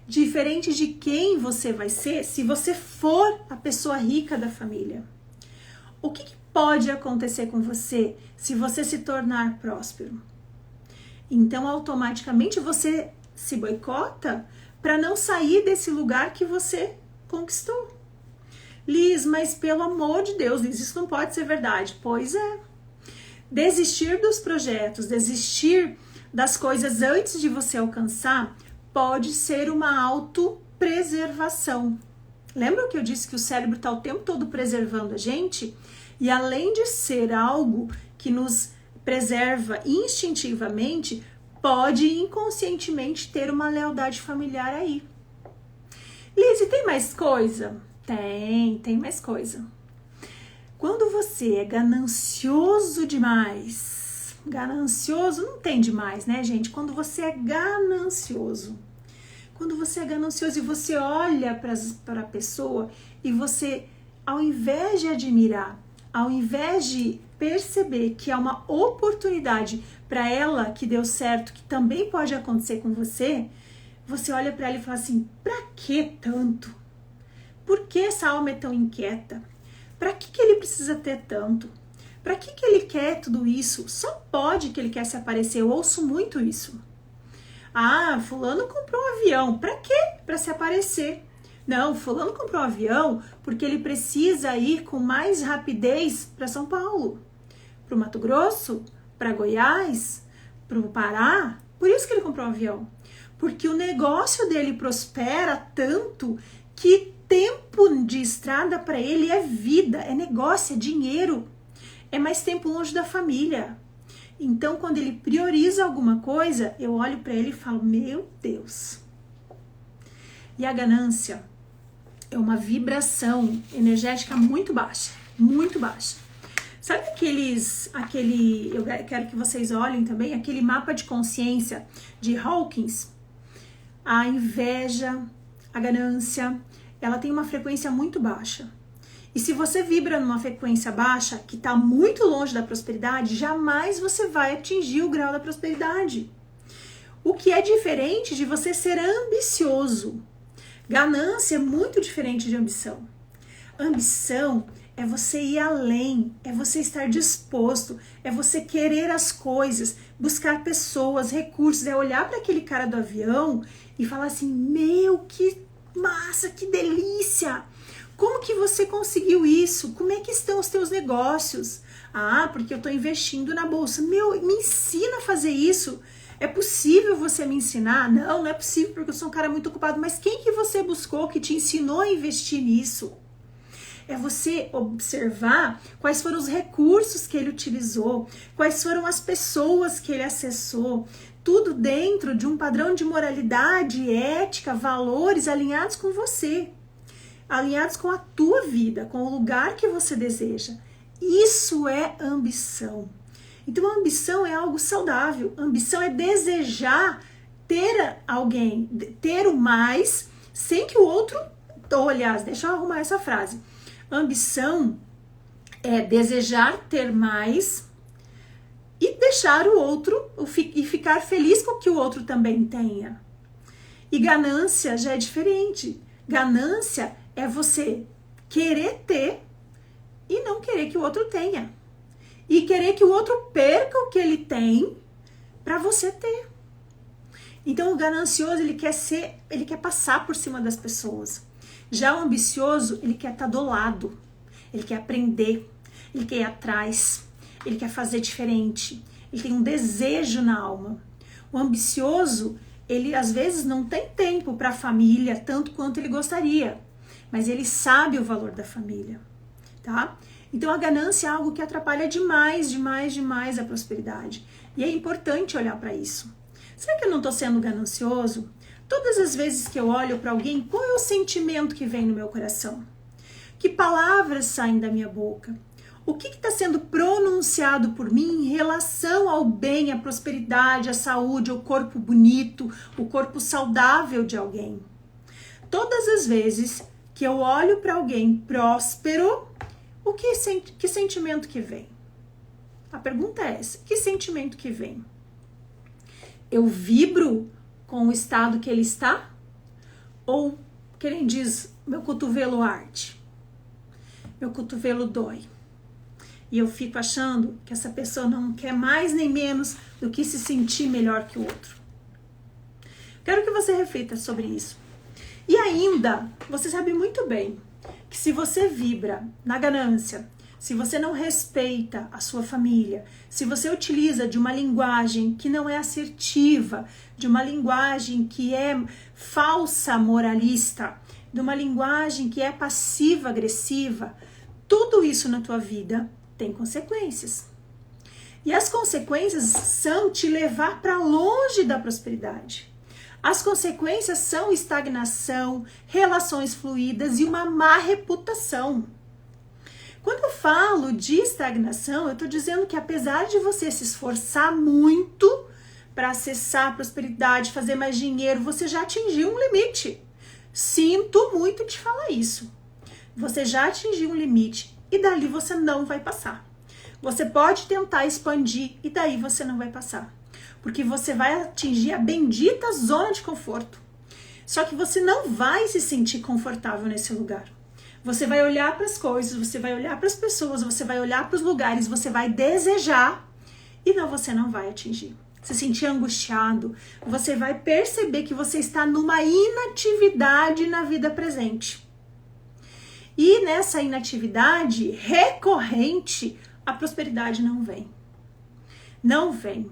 Diferente de quem você vai ser se você for a pessoa rica da família. O que pode acontecer com você se você se tornar próspero? Então, automaticamente, você se boicota para não sair desse lugar que você conquistou. Liz, mas pelo amor de Deus, Liz, isso não pode ser verdade. Pois é. Desistir dos projetos, desistir das coisas antes de você alcançar, pode ser uma autopreservação. Lembra que eu disse que o cérebro está o tempo todo preservando a gente? E além de ser algo que nos preserva instintivamente, pode inconscientemente ter uma lealdade familiar aí. Liz, e tem mais coisa? Tem mais coisa. Quando você é ganancioso demais, ganancioso não tem demais, né, gente? Quando você é ganancioso e você olha para a pessoa e você, ao invés de admirar, ao invés de perceber que é uma oportunidade para ela que deu certo, que também pode acontecer com você, você olha para ela e fala assim, pra que tanto? Por que essa alma é tão inquieta? Para que ele precisa ter tanto? Para que ele quer tudo isso? Só pode que ele quer se aparecer. Eu ouço muito isso. Ah, fulano comprou um avião. Para quê? Para se aparecer. Não, fulano comprou um avião porque ele precisa ir com mais rapidez para São Paulo, para o Mato Grosso, para Goiás, para o Pará. Por isso que ele comprou um avião. Porque o negócio dele prospera tanto que tempo de estrada para ele é vida, é negócio, é dinheiro, é mais tempo longe da família. Então, quando ele prioriza alguma coisa, eu olho para ele e falo, meu Deus. E a ganância é uma vibração energética muito baixa, muito baixa. Sabe eu quero que vocês olhem também, aquele mapa de consciência de Hawkins? A inveja, a ganância, ela tem uma frequência muito baixa. E se você vibra numa frequência baixa, que está muito longe da prosperidade, jamais você vai atingir o grau da prosperidade. O que é diferente de você ser ambicioso. Ganância é muito diferente de ambição. Ambição é você ir além, é você estar disposto, é você querer as coisas, buscar pessoas, recursos, é olhar para aquele cara do avião e falar assim, meu, que massa, que delícia! Como que você conseguiu isso? Como é que estão os teus negócios? Ah, porque eu estou investindo na bolsa. Meu, me ensina a fazer isso. É possível você me ensinar? Não, não é possível porque eu sou um cara muito ocupado. Mas quem que você buscou que te ensinou a investir nisso? É você observar quais foram os recursos que ele utilizou, quais foram as pessoas que ele acessou, tudo dentro de um padrão de moralidade, ética, valores alinhados com você, alinhados com a tua vida, com o lugar que você deseja. Isso é ambição. Então a ambição é algo saudável, a ambição é desejar ter alguém, ter o mais, sem que o outro, ou aliás, deixa eu arrumar essa frase. Ambição é desejar ter mais e deixar o outro e ficar feliz com o que o outro também tenha. E ganância já é diferente. Ganância é você querer ter e não querer que o outro tenha. E querer que o outro perca o que ele tem para você ter. Então o ganancioso, ele quer passar por cima das pessoas. Já o ambicioso, ele quer estar do lado, ele quer aprender, ele quer ir atrás, ele quer fazer diferente, ele tem um desejo na alma. O ambicioso, ele às vezes não tem tempo para a família, tanto quanto ele gostaria, mas ele sabe o valor da família, tá? Então a ganância é algo que atrapalha demais a prosperidade. E é importante olhar para isso. Será que eu não estou sendo ganancioso? Todas as vezes que eu olho para alguém, qual é o sentimento que vem no meu coração? Que palavras saem da minha boca? O que está sendo pronunciado por mim em relação ao bem, à prosperidade, à saúde, ao corpo bonito, o corpo saudável de alguém? Todas as vezes que eu olho para alguém próspero, que sentimento que vem? A pergunta é essa, que sentimento que vem? Eu vibro com o estado que ele está? Ou, que nem diz, meu cotovelo arde, meu cotovelo dói. E eu fico achando que essa pessoa não quer mais nem menos do que se sentir melhor que o outro. Quero que você reflita sobre isso. E ainda, você sabe muito bem que se você vibra na ganância, se você não respeita a sua família, se você utiliza de uma linguagem que não é assertiva, de uma linguagem que é falsa moralista, de uma linguagem que é passiva-agressiva, tudo isso na tua vida tem consequências. E as consequências são te levar para longe da prosperidade. As consequências são estagnação, relações fluídas e uma má reputação. Quando eu falo de estagnação, eu estou dizendo que apesar de você se esforçar muito para acessar a prosperidade, fazer mais dinheiro, você já atingiu um limite. Sinto muito te falar isso. Você já atingiu um limite e dali você não vai passar. Você pode tentar expandir e daí você não vai passar. Porque você vai atingir a bendita zona de conforto. Só que você não vai se sentir confortável nesse lugar. Você vai olhar para as coisas, você vai olhar para as pessoas, você vai olhar para os lugares, você vai desejar e você não vai atingir. Se sentir angustiado, você vai perceber que você está numa inatividade na vida presente. E nessa inatividade recorrente, a prosperidade não vem. Não vem.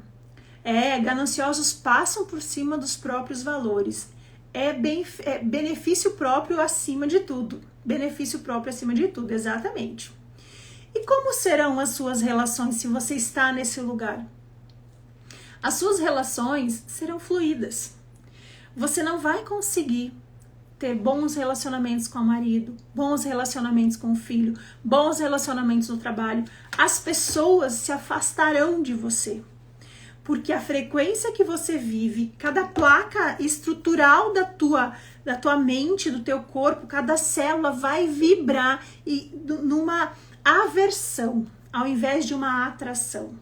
Gananciosos passam por cima dos próprios valores. É benefício próprio acima de tudo. Benefício próprio acima de tudo, exatamente. E como serão as suas relações se você está nesse lugar? As suas relações serão fluídas. Você não vai conseguir ter bons relacionamentos com o marido, bons relacionamentos com o filho, bons relacionamentos no trabalho, as pessoas se afastarão de você. Porque a frequência que você vive, cada placa estrutural da tua mente, do teu corpo, cada célula vai vibrar numa aversão, ao invés de uma atração.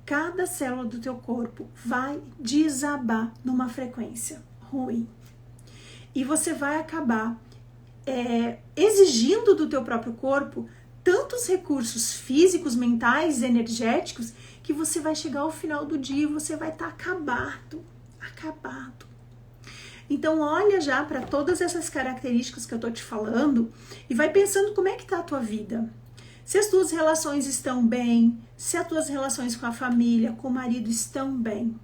Cada célula do teu corpo vai desabar numa frequência ruim. E você vai acabar exigindo do teu próprio corpo tantos recursos físicos, mentais, energéticos, que você vai chegar ao final do dia e você vai estar acabado. Então olha já para todas essas características que eu tô te falando e vai pensando como é que tá a tua vida. Se as tuas relações estão bem, se as tuas relações com a família, com o marido estão bem.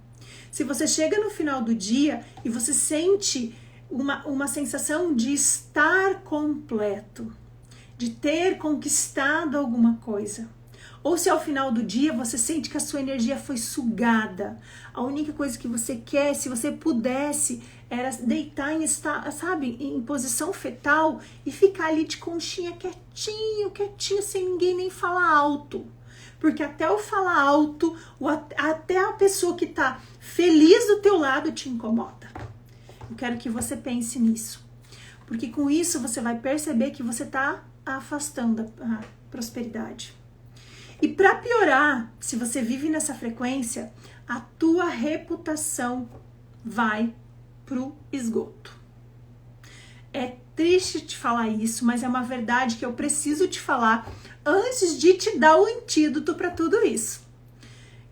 Se você chega no final do dia e você sente uma sensação de estar completo, de ter conquistado alguma coisa. Ou se ao final do dia você sente que a sua energia foi sugada. A única coisa que você quer, se você pudesse, era deitar em posição fetal e ficar ali de conchinha quietinho, sem ninguém nem falar alto. Porque até o falar alto, até a pessoa que tá feliz do teu lado te incomoda. Eu quero que você pense nisso. Porque com isso você vai perceber que você tá afastando a prosperidade. E para piorar, se você vive nessa frequência, a tua reputação vai pro esgoto. É triste te falar isso, mas é uma verdade que eu preciso te falar antes de te dar o antídoto para tudo isso.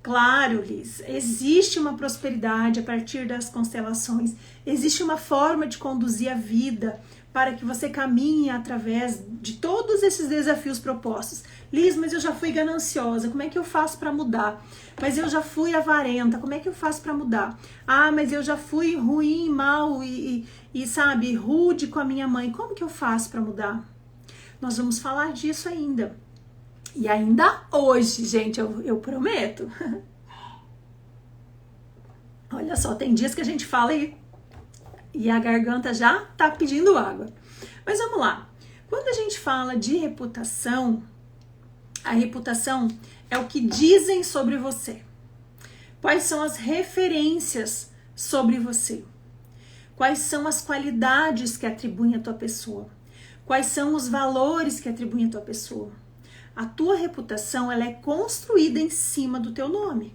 Claro, Liz, existe uma prosperidade a partir das constelações, existe uma forma de conduzir a vida para que você caminhe através de todos esses desafios propostos. Liz, mas eu já fui gananciosa, como é que eu faço para mudar? Mas eu já fui avarenta, como é que eu faço para mudar? Ah, mas eu já fui ruim, mal e sabe, rude com a minha mãe, como que eu faço para mudar? Nós vamos falar disso ainda. E ainda hoje, gente, eu prometo. Olha só, tem dias que a gente fala e a garganta já tá pedindo água. Mas vamos lá. Quando a gente fala de reputação, a reputação é o que dizem sobre você. Quais são as referências sobre você? Quais são as qualidades que atribuem à tua pessoa? Quais são os valores que atribuem à tua pessoa? A tua reputação, ela é construída em cima do teu nome.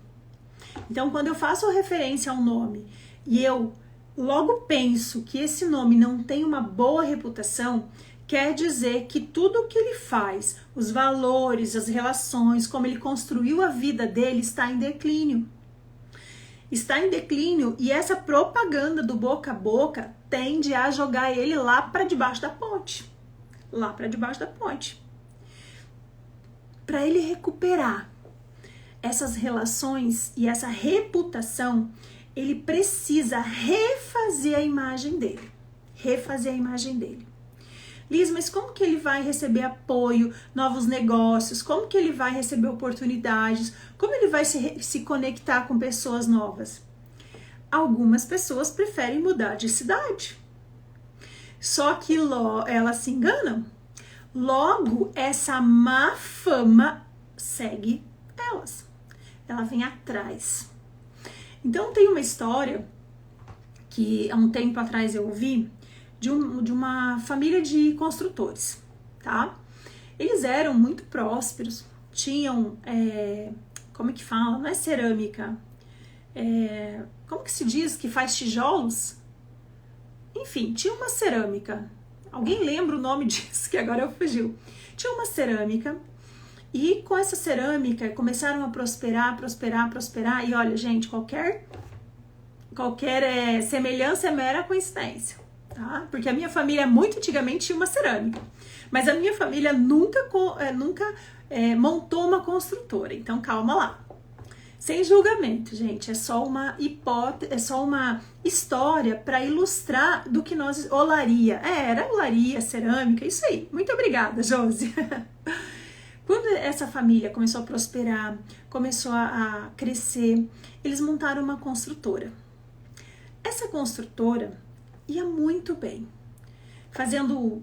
Então, quando eu faço referência a um nome e eu logo penso que esse nome não tem uma boa reputação, quer dizer que tudo o que ele faz, os valores, as relações, como ele construiu a vida dele, está em declínio. Está em declínio e essa propaganda do boca a boca tende a jogar ele lá para debaixo da ponte. Lá para debaixo da ponte. Para ele recuperar essas relações e essa reputação, ele precisa refazer a imagem dele. Refazer a imagem dele. Liz, mas como que ele vai receber apoio, novos negócios? Como que ele vai receber oportunidades? Como ele vai se conectar com pessoas novas? Algumas pessoas preferem mudar de cidade. Só que elas se enganam. Logo, essa má fama segue elas. Ela vem atrás. Então, tem uma história que há um tempo atrás eu ouvi de uma família de construtores, tá? Eles eram muito prósperos, tinham, como é que fala? Não é cerâmica. Como que se diz que faz tijolos? Enfim, tinha uma cerâmica. Alguém lembra o nome disso, que agora fugiu. Tinha uma cerâmica e com essa cerâmica começaram a prosperar. E olha, gente, qualquer semelhança é mera coincidência, tá? Porque a minha família muito antigamente tinha uma cerâmica, mas a minha família nunca montou uma construtora, então calma lá. Sem julgamento, gente, é só uma hipótese, é só uma história para ilustrar do que nós... Olaria, era olaria, cerâmica, isso aí. Muito obrigada, Josi. Quando essa família começou a prosperar, começou a crescer, eles montaram uma construtora. Essa construtora, ia muito bem, fazendo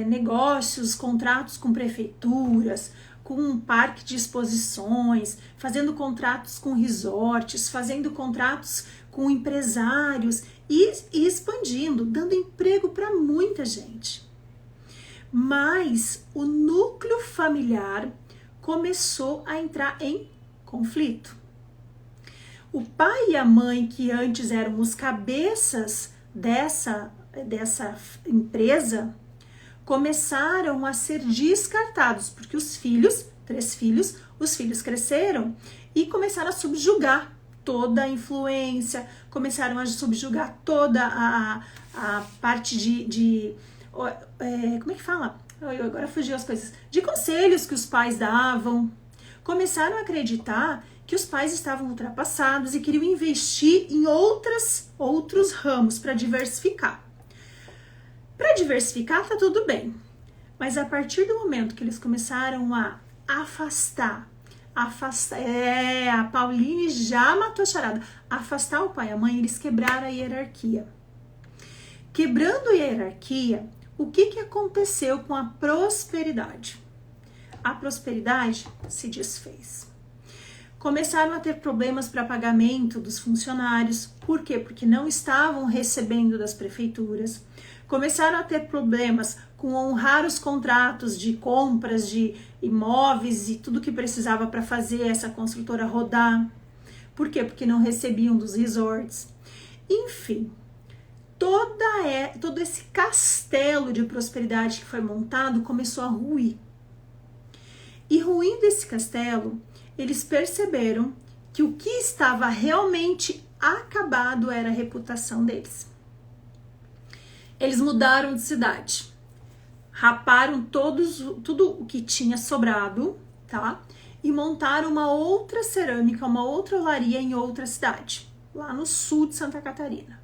negócios, contratos com prefeituras, com um parque de exposições, fazendo contratos com resorts, fazendo contratos com empresários e expandindo, dando emprego para muita gente. Mas o núcleo familiar começou a entrar em conflito. O pai e a mãe, que antes eram os cabeças dessa empresa, começaram a ser descartados, porque os filhos, 3 filhos, os filhos cresceram e começaram a subjugar toda a influência, começaram a subjugar toda a parte como é que fala? Agora fugiu as coisas. De conselhos que os pais davam. Começaram a acreditar que os pais estavam ultrapassados e queriam investir em outros ramos para diversificar. Para diversificar tá tudo bem, mas a partir do momento que eles começaram a afastar, a Pauline já matou a charada, afastar o pai e a mãe, eles quebraram a hierarquia. Quebrando a hierarquia, o que aconteceu com a prosperidade? A prosperidade se desfez. Começaram a ter problemas para pagamento dos funcionários. Por quê? Porque não estavam recebendo das prefeituras. Começaram a ter problemas com honrar os contratos de compras de imóveis e tudo que precisava para fazer essa construtora rodar. Por quê? Porque não recebiam dos resorts. Enfim, todo esse castelo de prosperidade que foi montado começou a ruir. E ruindo esse castelo, eles perceberam que o que estava realmente acabado era a reputação deles. Eles mudaram de cidade, raparam tudo o que tinha sobrado, tá? E montaram uma outra cerâmica, uma outra olaria em outra cidade, lá no sul de Santa Catarina.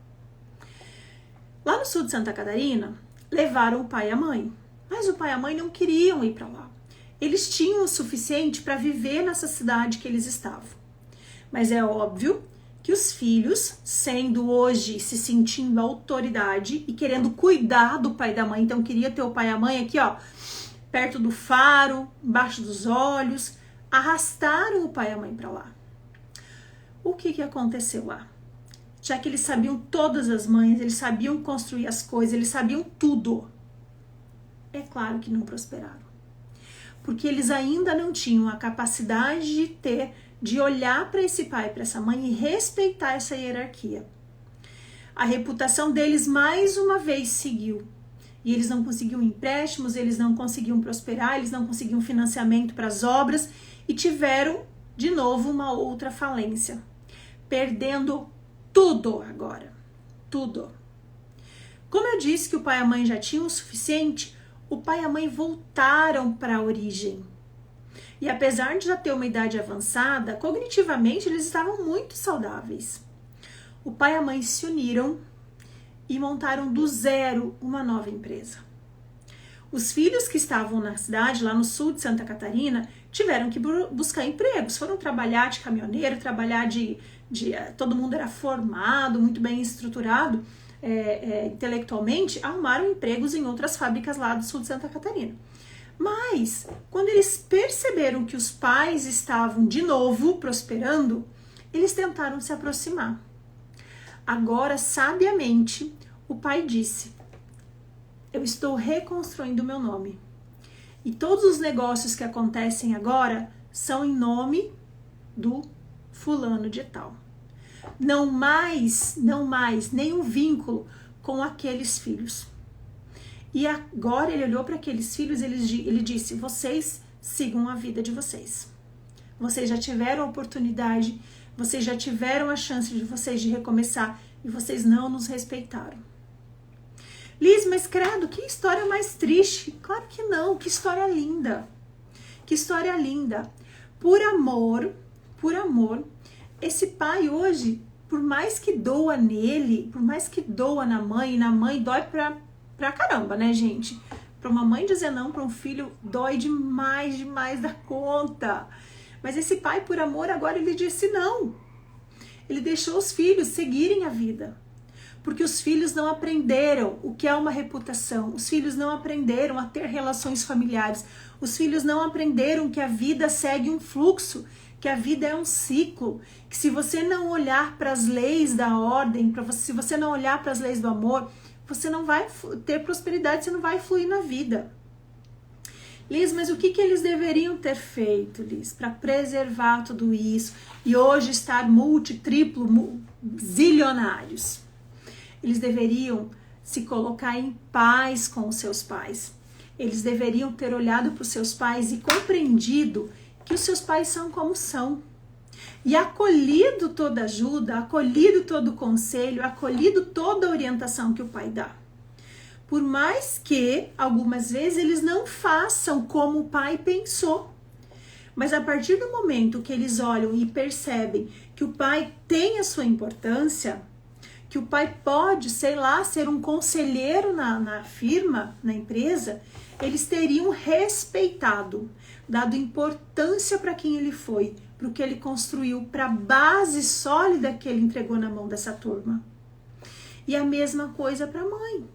Lá no sul de Santa Catarina, levaram o pai e a mãe, mas o pai e a mãe não queriam ir para lá. Eles tinham o suficiente para viver nessa cidade que eles estavam. Mas é óbvio que os filhos, sendo hoje, se sentindo autoridade e querendo cuidar do pai e da mãe, então queria ter o pai e a mãe aqui, ó, perto do faro, embaixo dos olhos, arrastaram o pai e a mãe para lá. O que aconteceu lá? Já que eles sabiam todas as mães, eles sabiam construir as coisas, eles sabiam tudo. É claro que não prosperaram. Porque eles ainda não tinham a capacidade de olhar para esse pai, para essa mãe e respeitar essa hierarquia. A reputação deles mais uma vez seguiu. E eles não conseguiam empréstimos, eles não conseguiam prosperar, eles não conseguiam financiamento para as obras e tiveram de novo uma outra falência. Perdendo tudo agora. Tudo. Como eu disse que o pai e a mãe já tinham o suficiente, o pai e a mãe voltaram para a origem. E apesar de já ter uma idade avançada, cognitivamente eles estavam muito saudáveis. O pai e a mãe se uniram e montaram do zero uma nova empresa. Os filhos que estavam na cidade, lá no sul de Santa Catarina, tiveram que buscar empregos. Foram trabalhar de caminhoneiro, trabalhar todo mundo era formado, muito bem estruturado. Intelectualmente, arrumaram empregos em outras fábricas lá do sul de Santa Catarina. Mas, quando eles perceberam que os pais estavam de novo prosperando, eles tentaram se aproximar. Agora, sabiamente, o pai disse: eu estou reconstruindo o meu nome. E todos os negócios que acontecem agora são em nome do fulano de tal. Não mais nenhum vínculo com aqueles filhos. E agora ele olhou para aqueles filhos e ele disse: vocês sigam a vida de vocês. Vocês já tiveram a oportunidade, vocês já tiveram a chance de vocês de recomeçar e vocês não nos respeitaram. Liz, mas credo, que história mais triste. Claro que não, que história linda. Que história linda. Por amor, esse pai hoje, por mais que doa nele, por mais que doa na mãe, e na mãe dói pra caramba, né, gente? Pra uma mãe dizer não pra um filho dói demais da conta. Mas esse pai, por amor, agora ele disse não. Ele deixou os filhos seguirem a vida. porque os filhos não aprenderam o que é uma reputação, os filhos não aprenderam a ter relações familiares, os filhos não aprenderam que a vida segue um fluxo, que a vida é um ciclo, que se você não olhar para as leis da ordem, se você não olhar para as leis do amor, você não vai ter prosperidade, você não vai fluir na vida. Liz, mas o que eles deveriam ter feito, Liz, para preservar tudo isso e hoje estar triplo, zilionários? Eles deveriam se colocar em paz com os seus pais. Eles deveriam ter olhado para os seus pais e compreendido que os seus pais são como são. E acolhido toda ajuda, acolhido todo conselho, acolhido toda orientação que o pai dá. Por mais que, algumas vezes, eles não façam como o pai pensou. Mas a partir do momento que eles olham e percebem que o pai tem a sua importância, que o pai pode, sei lá, ser um conselheiro na firma, na empresa, eles teriam respeitado, dado importância para quem ele foi, para o que ele construiu, para a base sólida que ele entregou na mão dessa turma. E a mesma coisa para a mãe.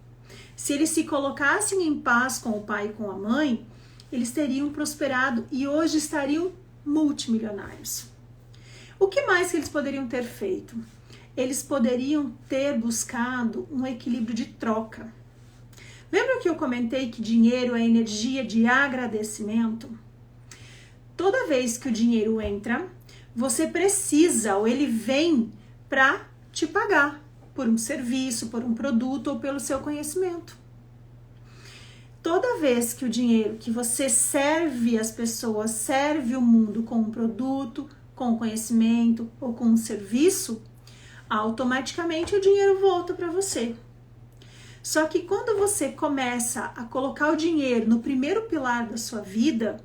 Se eles se colocassem em paz com o pai e com a mãe, eles teriam prosperado e hoje estariam multimilionários. O que mais que eles poderiam ter feito? Eles poderiam ter buscado um equilíbrio de troca. Lembra que eu comentei que dinheiro é energia de agradecimento? Toda vez que o dinheiro entra, você precisa ou ele vem para te pagar por um serviço, por um produto ou pelo seu conhecimento. Toda vez que o dinheiro que você serve as pessoas, serve o mundo com um produto, com conhecimento ou com um serviço, automaticamente o dinheiro volta para você. Só que quando você começa a colocar o dinheiro no primeiro pilar da sua vida,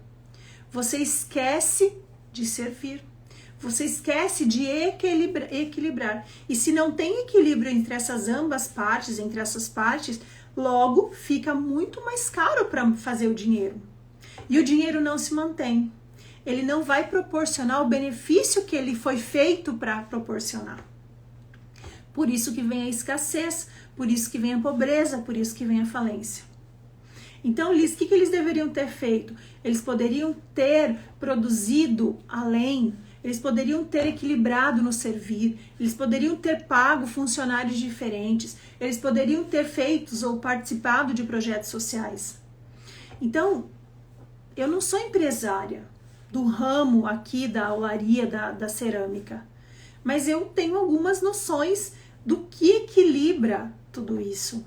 você esquece de servir. Você esquece de equilibrar. E se não tem equilíbrio entre essas partes, logo fica muito mais caro para fazer o dinheiro. E o dinheiro não se mantém. Ele não vai proporcionar o benefício que ele foi feito para proporcionar. Por isso que vem a escassez, por isso que vem a pobreza, por isso que vem a falência. Então, Liz, o que eles deveriam ter feito? Eles poderiam ter produzido além, eles poderiam ter equilibrado no servir, eles poderiam ter pago funcionários diferentes, eles poderiam ter feito ou participado de projetos sociais. Então, eu não sou empresária do ramo aqui da olaria, da cerâmica, mas eu tenho algumas noções do que equilibra tudo isso.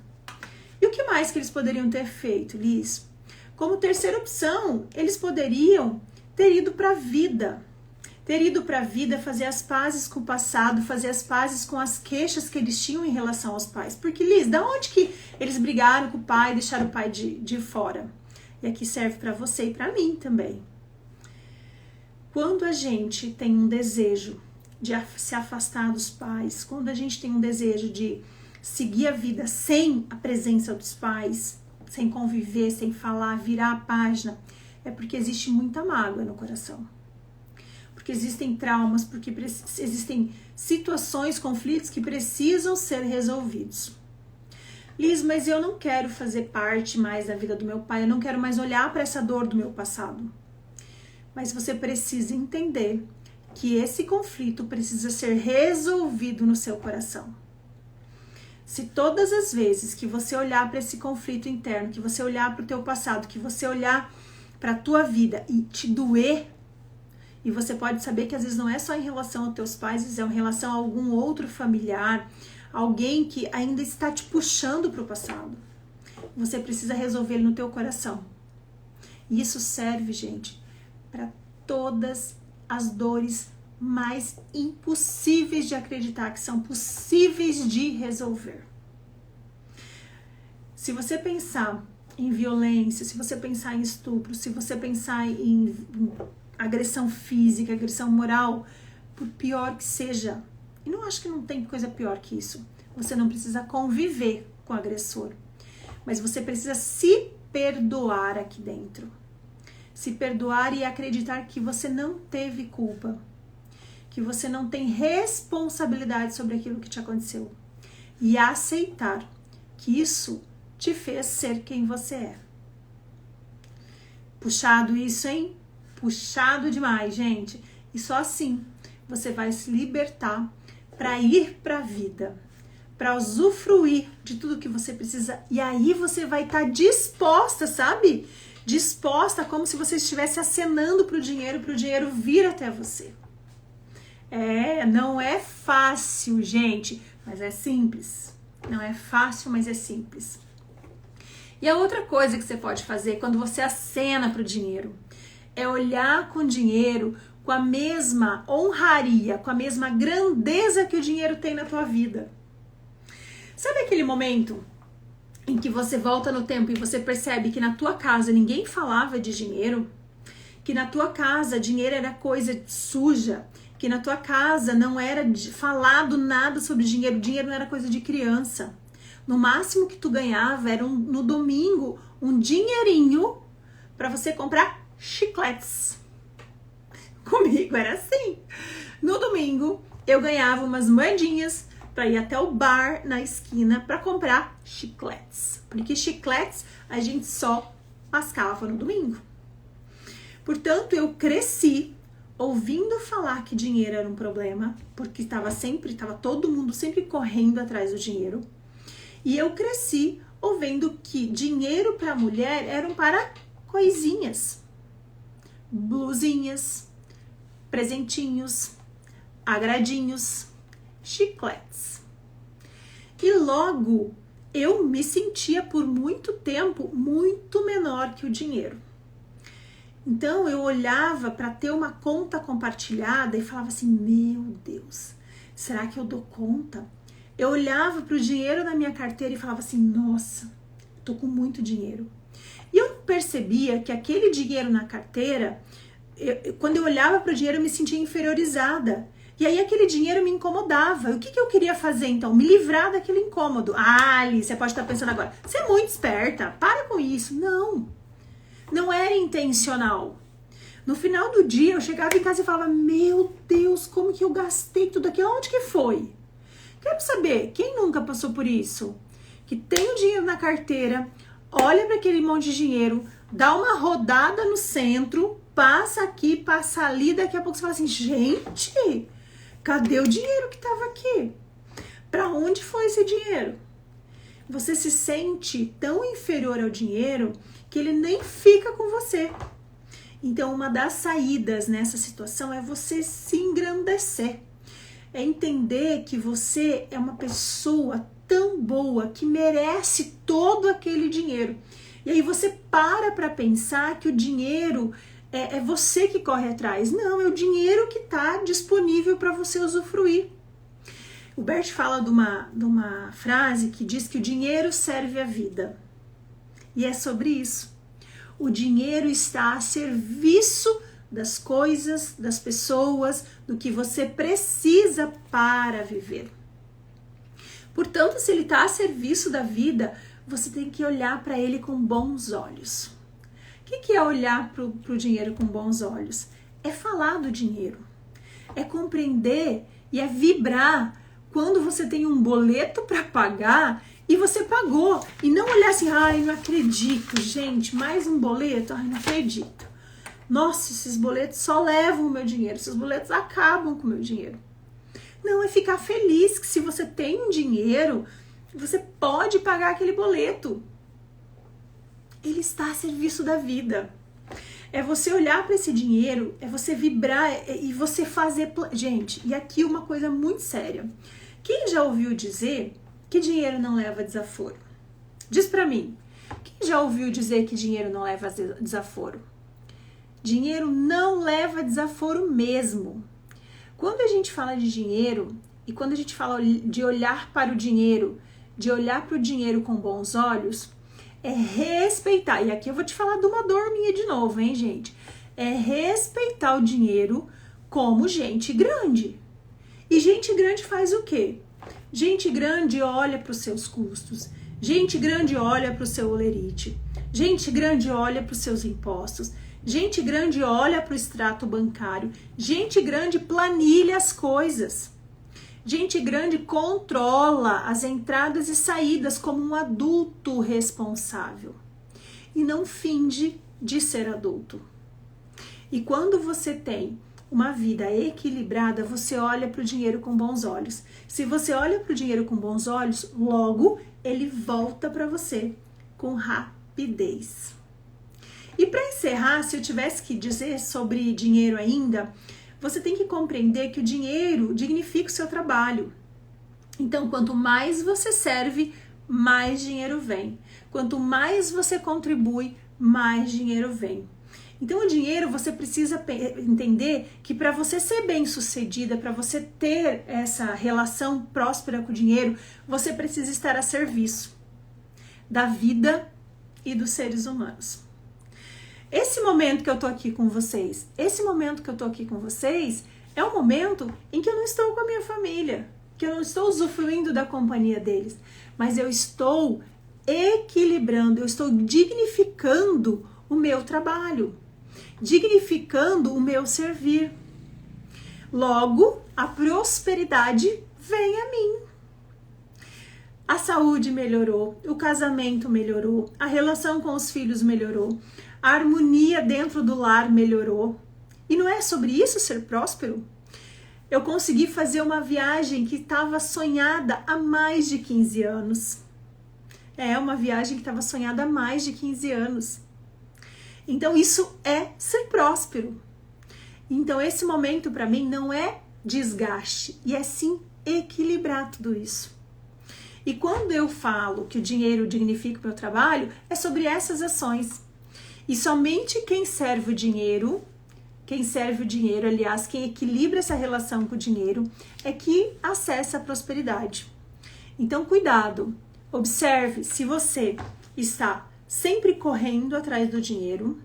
E o que mais que eles poderiam ter feito, Liz? Como terceira opção, eles poderiam ter ido para a vida. Ter ido para a vida, fazer as pazes com o passado, fazer as pazes com as queixas que eles tinham em relação aos pais. Porque, Liz, da onde que eles brigaram com o pai, deixaram o pai de fora? E aqui serve para você e para mim também. Quando a gente tem um desejo de se afastar dos pais, quando a gente tem um desejo de seguir a vida sem a presença dos pais, sem conviver, sem falar, virar a página, é porque existe muita mágoa no coração. Porque existem traumas, porque existem situações, conflitos que precisam ser resolvidos. Liz, mas eu não quero fazer parte mais da vida do meu pai, eu não quero mais olhar para essa dor do meu passado. Mas você precisa entender que esse conflito precisa ser resolvido no seu coração. Se todas as vezes que você olhar para esse conflito interno, que você olhar para o teu passado, que você olhar para a tua vida e te doer, e você pode saber que às vezes não é só em relação aos teus pais, é em relação a algum outro familiar, alguém que ainda está te puxando para o passado. Você precisa resolver ele no teu coração. E isso serve, gente, para todas as dores mais impossíveis de acreditar, que são possíveis de resolver. Se você pensar em violência, se você pensar em estupro, se você pensar em agressão física, agressão moral, por pior que seja, e não acho que não tem coisa pior que isso, você não precisa conviver com o agressor, mas você precisa se perdoar aqui dentro. Se perdoar e acreditar que você não teve culpa, que você não tem responsabilidade sobre aquilo que te aconteceu. e aceitar que isso te fez ser quem você é. Puxado isso, hein? Puxado demais, gente. E só assim você vai se libertar para ir para a vida, para usufruir de tudo que você precisa. E aí você vai estar disposta, sabe? Disposta, como se você estivesse acenando para o dinheiro vir até você. Não é fácil, gente, mas é simples. Não é fácil, mas é simples. E a outra coisa que você pode fazer quando você acena para o dinheiro é olhar com o dinheiro com a mesma honraria, com a mesma grandeza que o dinheiro tem na tua vida. Sabe aquele momento em que você volta no tempo e você percebe que na tua casa ninguém falava de dinheiro? Que na tua casa dinheiro era coisa suja? Que na tua casa não era falado nada sobre dinheiro? Dinheiro não era coisa de criança. No máximo que tu ganhava era no domingo um dinheirinho para você comprar chicletes. Comigo era assim. No domingo eu ganhava umas moedinhas para ir até o bar na esquina para comprar chicletes. Porque chicletes a gente só mascava no domingo. Portanto, eu cresci ouvindo falar que dinheiro era um problema, porque estava todo mundo sempre correndo atrás do dinheiro. E eu cresci ouvindo que dinheiro para a mulher eram para coisinhas, blusinhas, presentinhos, agradinhos, chicletes. E logo eu me sentia por muito tempo muito menor que o dinheiro. Então eu olhava para ter uma conta compartilhada e falava assim, meu Deus, será que eu dou conta? Eu olhava para o dinheiro na minha carteira e falava assim, nossa, tô com muito dinheiro. E eu percebia que aquele dinheiro na carteira, quando eu olhava para o dinheiro eu me sentia inferiorizada. E aí aquele dinheiro me incomodava. O que eu queria fazer então? Me livrar daquele incômodo. Ah, Alice, você pode estar pensando agora, você é muito esperta, para com isso. Não era intencional. No final do dia eu chegava em casa e falava, meu Deus, como que eu gastei tudo aquilo? Onde que foi? Quero saber, quem nunca passou por isso? Que tem o dinheiro na carteira, olha para aquele monte de dinheiro, dá uma rodada no centro, passa aqui, passa ali, daqui a pouco você fala assim, gente, cadê o dinheiro que estava aqui? Para onde foi esse dinheiro? Você se sente tão inferior ao dinheiro que ele nem fica com você. Então, uma das saídas nessa situação é você se engrandecer. É entender que você é uma pessoa tão boa que merece todo aquele dinheiro. E aí você para pensar que o dinheiro é você que corre atrás. Não, é o dinheiro que está disponível para você usufruir. O Bert fala de uma frase que diz que o dinheiro serve a vida. E é sobre isso. O dinheiro está a serviço das coisas, das pessoas, do que você precisa para viver. Portanto, se ele está a serviço da vida, você tem que olhar para ele com bons olhos. O que é olhar para o dinheiro com bons olhos? É falar do dinheiro. É compreender e é vibrar quando você tem um boleto para pagar e você pagou. E não olhar assim, ai, não acredito, gente, mais um boleto? Ai, não acredito. Nossa, esses boletos só levam o meu dinheiro, esses boletos acabam com o meu dinheiro. Não, é ficar feliz que se você tem um dinheiro, você pode pagar aquele boleto. Ele está a serviço da vida. É você olhar para esse dinheiro, é você vibrar e você fazer... Gente, e aqui uma coisa muito séria. Quem já ouviu dizer que dinheiro não leva desaforo? Diz pra mim. Quem já ouviu dizer que dinheiro não leva desaforo? Dinheiro não leva desaforo mesmo. Quando a gente fala de dinheiro e quando a gente fala de olhar para o dinheiro, de olhar para o dinheiro com bons olhos, é respeitar. E aqui eu vou te falar de uma dor minha de novo, hein, gente? É respeitar o dinheiro como gente grande. E gente grande faz o quê? Gente grande olha para os seus custos. Gente grande olha para o seu holerite. Gente grande olha para os seus impostos. Gente grande olha para o extrato bancário. Gente grande planilha as coisas. Gente grande controla as entradas e saídas como um adulto responsável e não finge de ser adulto. E quando você tem uma vida equilibrada, você olha para o dinheiro com bons olhos. Se você olha para o dinheiro com bons olhos, logo ele volta para você com rapidez. E para encerrar, se eu tivesse que dizer sobre dinheiro ainda, você tem que compreender que o dinheiro dignifica o seu trabalho. Então, quanto mais você serve, mais dinheiro vem. Quanto mais você contribui, mais dinheiro vem. Então, o dinheiro, você precisa entender que para você ser bem-sucedida, para você ter essa relação próspera com o dinheiro, você precisa estar a serviço da vida e dos seres humanos. Esse momento que eu tô aqui com vocês, é um momento em que eu não estou com a minha família, que eu não estou usufruindo da companhia deles, mas eu estou equilibrando, eu estou dignificando o meu trabalho, dignificando o meu servir. Logo, a prosperidade vem a mim. A saúde melhorou, o casamento melhorou, a relação com os filhos melhorou, a harmonia dentro do lar melhorou. E não é sobre isso ser próspero? Eu consegui fazer uma viagem que estava sonhada há mais de 15 anos. É uma viagem que estava sonhada há mais de 15 anos. Então isso é ser próspero. Então esse momento para mim não é desgaste, e é sim equilibrar tudo isso. E quando eu falo que o dinheiro dignifica o meu trabalho, é sobre essas ações. E somente quem serve o dinheiro, aliás, quem equilibra essa relação com o dinheiro, é que acessa a prosperidade. Então, cuidado, observe se você está sempre correndo atrás do dinheiro,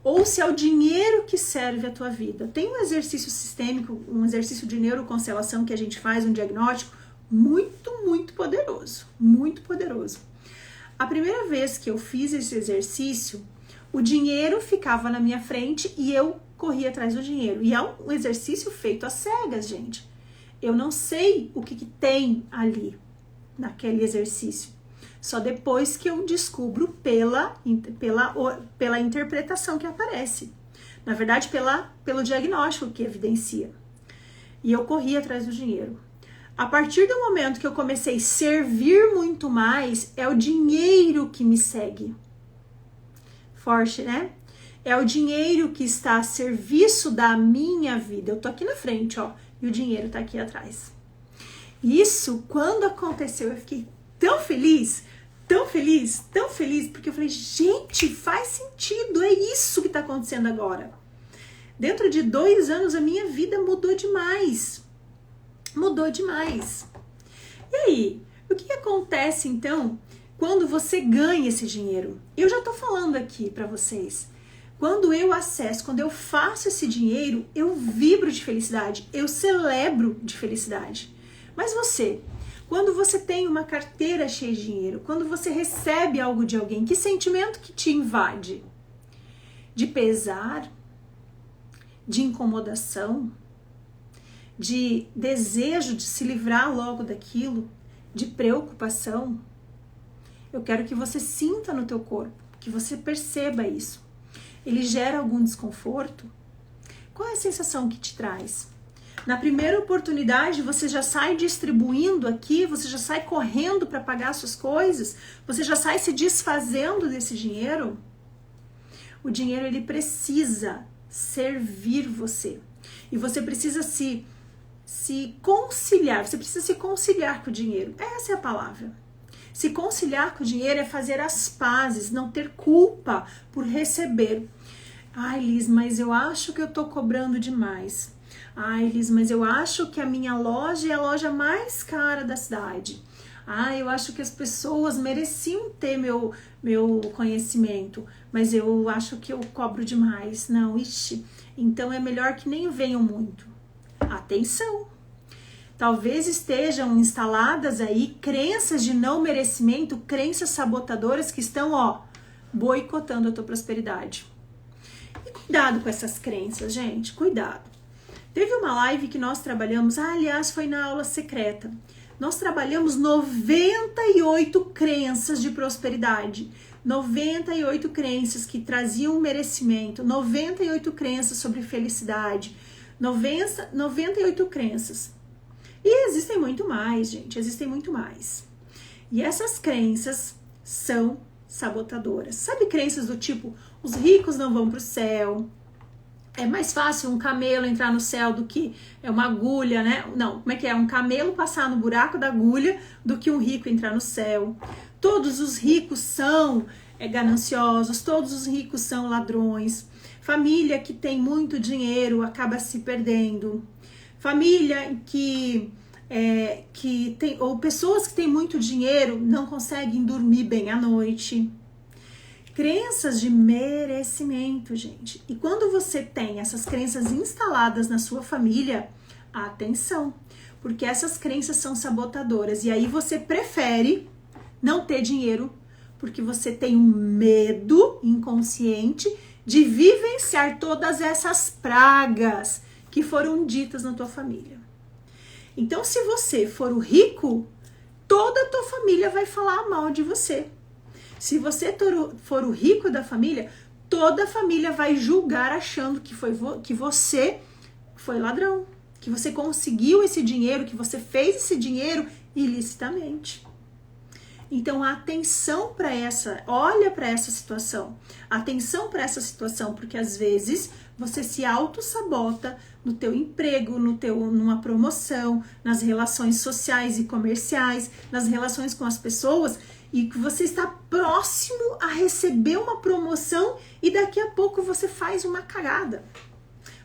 ou se é o dinheiro que serve a tua vida. Tem um exercício sistêmico, um exercício de neuroconstelação que a gente faz, um diagnóstico, muito poderoso, muito poderoso. A primeira vez que eu fiz esse exercício, o dinheiro ficava na minha frente e eu corria atrás do dinheiro. E é um exercício feito às cegas, gente. Eu não sei o que tem ali naquele exercício. Só depois que eu descubro pela interpretação que aparece. Na verdade, pelo diagnóstico que evidencia. E eu corri atrás do dinheiro. A partir do momento que eu comecei a servir muito mais, é o dinheiro que me segue. Forte, né? É o dinheiro que está a serviço da minha vida. Eu tô aqui na frente, ó, e o dinheiro tá aqui atrás. Isso, quando aconteceu, eu fiquei tão feliz, porque eu falei, gente, faz sentido, é isso que tá acontecendo agora. Dentro de 2 anos, a minha vida mudou demais. Mudou demais. E aí, o que acontece então quando você ganha esse dinheiro? Eu já tô falando aqui para vocês. Quando eu acesso, quando eu faço esse dinheiro, eu vibro de felicidade, eu celebro de felicidade. Mas você, quando você tem uma carteira cheia de dinheiro, quando você recebe algo de alguém, que sentimento que te invade? De pesar? De incomodação? De desejo de se livrar logo daquilo, de preocupação? Eu quero que você sinta no teu corpo, que você perceba isso. Ele gera algum desconforto? Qual é a sensação que te traz? Na primeira oportunidade, você já sai distribuindo aqui, você já sai correndo para pagar suas coisas, você já sai se desfazendo desse dinheiro? O dinheiro, ele precisa servir você. E você precisa se conciliar, você precisa se conciliar com o dinheiro. Essa é a palavra. Se conciliar com o dinheiro é fazer as pazes, não ter culpa por receber. Ai, Liz, mas eu acho que eu tô cobrando demais. Ai, Liz, mas eu acho que a minha loja é a loja mais cara da cidade. Ai, eu acho que as pessoas mereciam ter meu conhecimento, mas eu acho que eu cobro demais. Não, ixi, então é melhor que nem venham muito. Atenção! Talvez estejam instaladas aí crenças de não merecimento, crenças sabotadoras que estão, boicotando a tua prosperidade. E cuidado com essas crenças, gente, cuidado. Teve uma live que nós trabalhamos, aliás, foi na aula secreta. Nós trabalhamos 98 crenças de prosperidade. 98 crenças que traziam merecimento, 98 crenças sobre felicidade, 98 crenças. E existem muito mais, gente, existem muito mais. E essas crenças são sabotadoras. Sabe crenças do tipo, os ricos não vão para o céu, é mais fácil um camelo entrar no céu do que uma agulha, né? Não, como é que é? Um camelo passar no buraco da agulha do que um rico entrar no céu. Todos os ricos são gananciosos, todos os ricos são ladrões. Família que tem muito dinheiro acaba se perdendo. Família que tem, ou pessoas que têm muito dinheiro não conseguem dormir bem à noite. Crenças de merecimento, gente. E quando você tem essas crenças instaladas na sua família, atenção, porque essas crenças são sabotadoras. E aí você prefere não ter dinheiro, porque você tem um medo inconsciente de vivenciar todas essas pragas que foram ditas na tua família. Então, se você for o rico, toda a tua família vai falar mal de você. Se você for o rico da família, toda a família vai julgar achando que você foi ladrão, que você conseguiu esse dinheiro, que você fez esse dinheiro ilicitamente. Então, atenção para olha para essa situação. Atenção para essa situação, porque às vezes você se auto-sabota no teu emprego, numa promoção, nas relações sociais e comerciais, nas relações com as pessoas, e que você está próximo a receber uma promoção e daqui a pouco você faz uma cagada.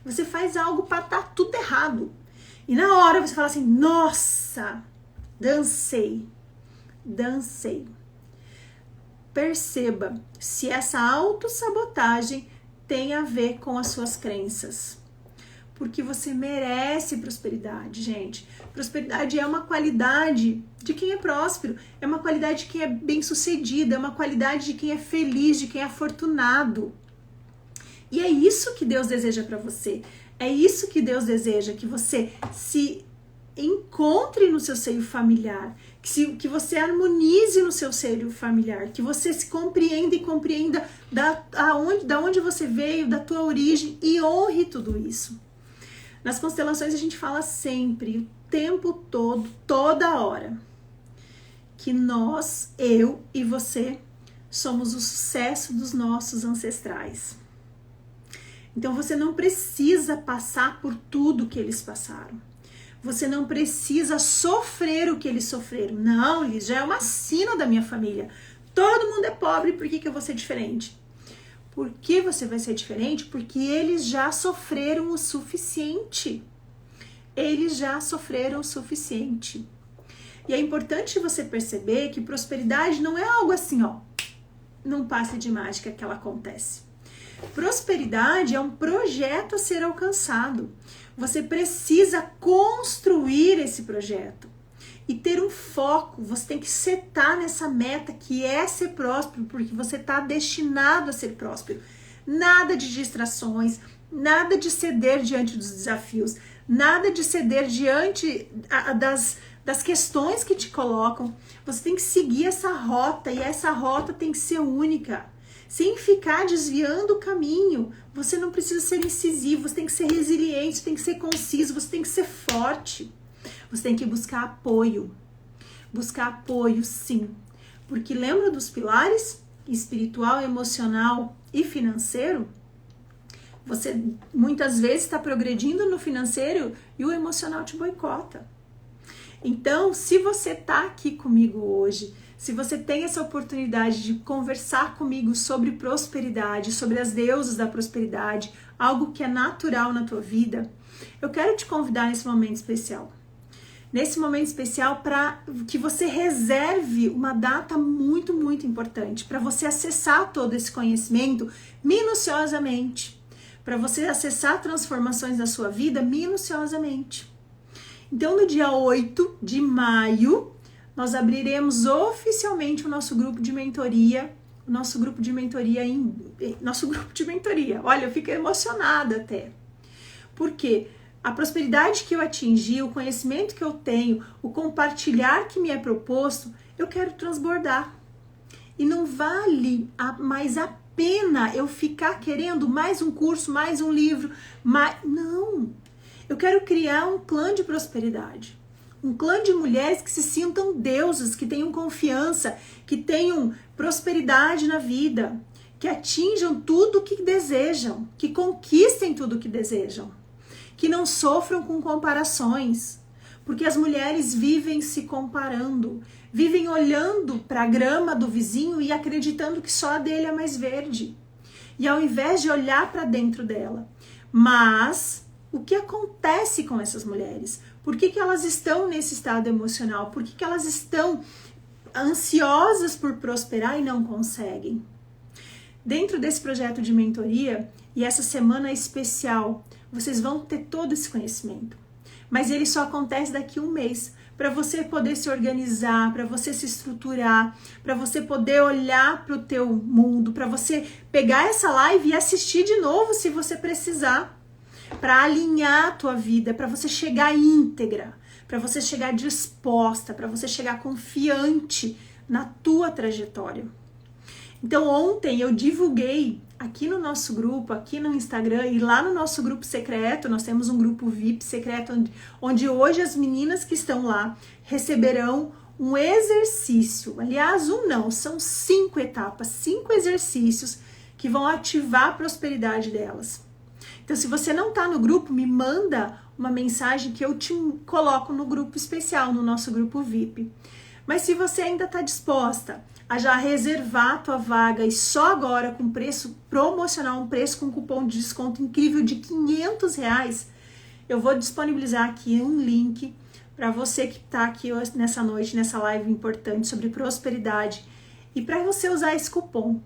Você faz algo para dar tudo errado. E na hora você fala assim, nossa, dancei. Perceba se essa autossabotagem tem a ver com as suas crenças. Porque você merece prosperidade, gente. Prosperidade é uma qualidade de quem é próspero, é uma qualidade de quem é bem-sucedido, é uma qualidade de quem é feliz, de quem é afortunado. E é isso que Deus deseja para você. É isso que Deus deseja, que você se encontre no seu seio familiar, que você harmonize no seu seio familiar, que você se compreenda e compreenda da onde você veio, da tua origem e honre tudo isso. Nas constelações a gente fala sempre, o tempo todo, toda hora, que nós, eu e você, somos o sucesso dos nossos ancestrais. Então você não precisa passar por tudo que eles passaram. Você não precisa sofrer o que eles sofreram. Não, eles já é uma sina da minha família. Todo mundo é pobre, por que eu vou ser diferente? Por que você vai ser diferente? Porque eles já sofreram o suficiente. Eles já sofreram o suficiente. E é importante você perceber que prosperidade não é algo assim, ó, num passe de mágica que ela acontece. Prosperidade é um projeto a ser alcançado. Você precisa construir esse projeto e ter um foco. Você tem que setar nessa meta que é ser próspero, porque você está destinado a ser próspero. Nada de distrações, nada de ceder diante dos desafios, nada de ceder diante das questões que te colocam. Você tem que seguir essa rota e essa rota tem que ser única. Sem ficar desviando o caminho. Você não precisa ser incisivo, você tem que ser resiliente, você tem que ser conciso, você tem que ser forte. Você tem que buscar apoio. Buscar apoio, sim. Porque lembra dos pilares? Espiritual, emocional e financeiro? Você muitas vezes está progredindo no financeiro e o emocional te boicota. Então, se você está aqui comigo hoje, se você tem essa oportunidade de conversar comigo sobre prosperidade, sobre as deusas da prosperidade, algo que é natural na tua vida, eu quero te convidar nesse momento especial. Nesse momento especial para que você reserve uma data muito, muito importante para você acessar todo esse conhecimento minuciosamente, para você acessar transformações na sua vida minuciosamente. Então, no dia 8 de maio, nós abriremos oficialmente o nosso grupo de mentoria, olha, eu fico emocionada até. Por quê? a prosperidade que eu atingi, o conhecimento que eu tenho, o compartilhar que me é proposto, eu quero transbordar. E não vale mais a pena eu ficar querendo mais um curso, mais um livro, não. Eu quero criar um clã de prosperidade. Um clã de mulheres que se sintam deusas, que tenham confiança, que tenham prosperidade na vida, que atinjam tudo o que desejam, que conquistem tudo o que desejam, que não sofram com comparações, porque as mulheres vivem se comparando, vivem olhando para a grama do vizinho e acreditando que só a dele é mais verde. E ao invés de olhar para dentro dela. Mas o que acontece com essas mulheres? Por que elas estão nesse estado emocional? Por que elas estão ansiosas por prosperar e não conseguem? Dentro desse projeto de mentoria, e essa semana especial, vocês vão ter todo esse conhecimento. Mas ele só acontece daqui a um mês, para você poder se organizar, para você se estruturar, para você poder olhar para o teu mundo, para você pegar essa live e assistir de novo se você precisar, para alinhar a tua vida, para você chegar íntegra, para você chegar disposta, para você chegar confiante na tua trajetória. Então ontem eu divulguei aqui no nosso grupo, aqui no Instagram e lá no nosso grupo secreto, nós temos um grupo VIP secreto, onde hoje as meninas que estão lá receberão um exercício, aliás, são 5 etapas, 5 exercícios que vão ativar a prosperidade delas. Então se você não está no grupo, me manda uma mensagem que eu te coloco no grupo especial, no nosso grupo VIP. Mas se você ainda está disposta a já reservar a tua vaga e só agora com preço promocional, um preço com cupom de desconto incrível de R$500, eu vou disponibilizar aqui um link para você que está aqui nessa noite, nessa live importante sobre prosperidade e para você usar esse cupom.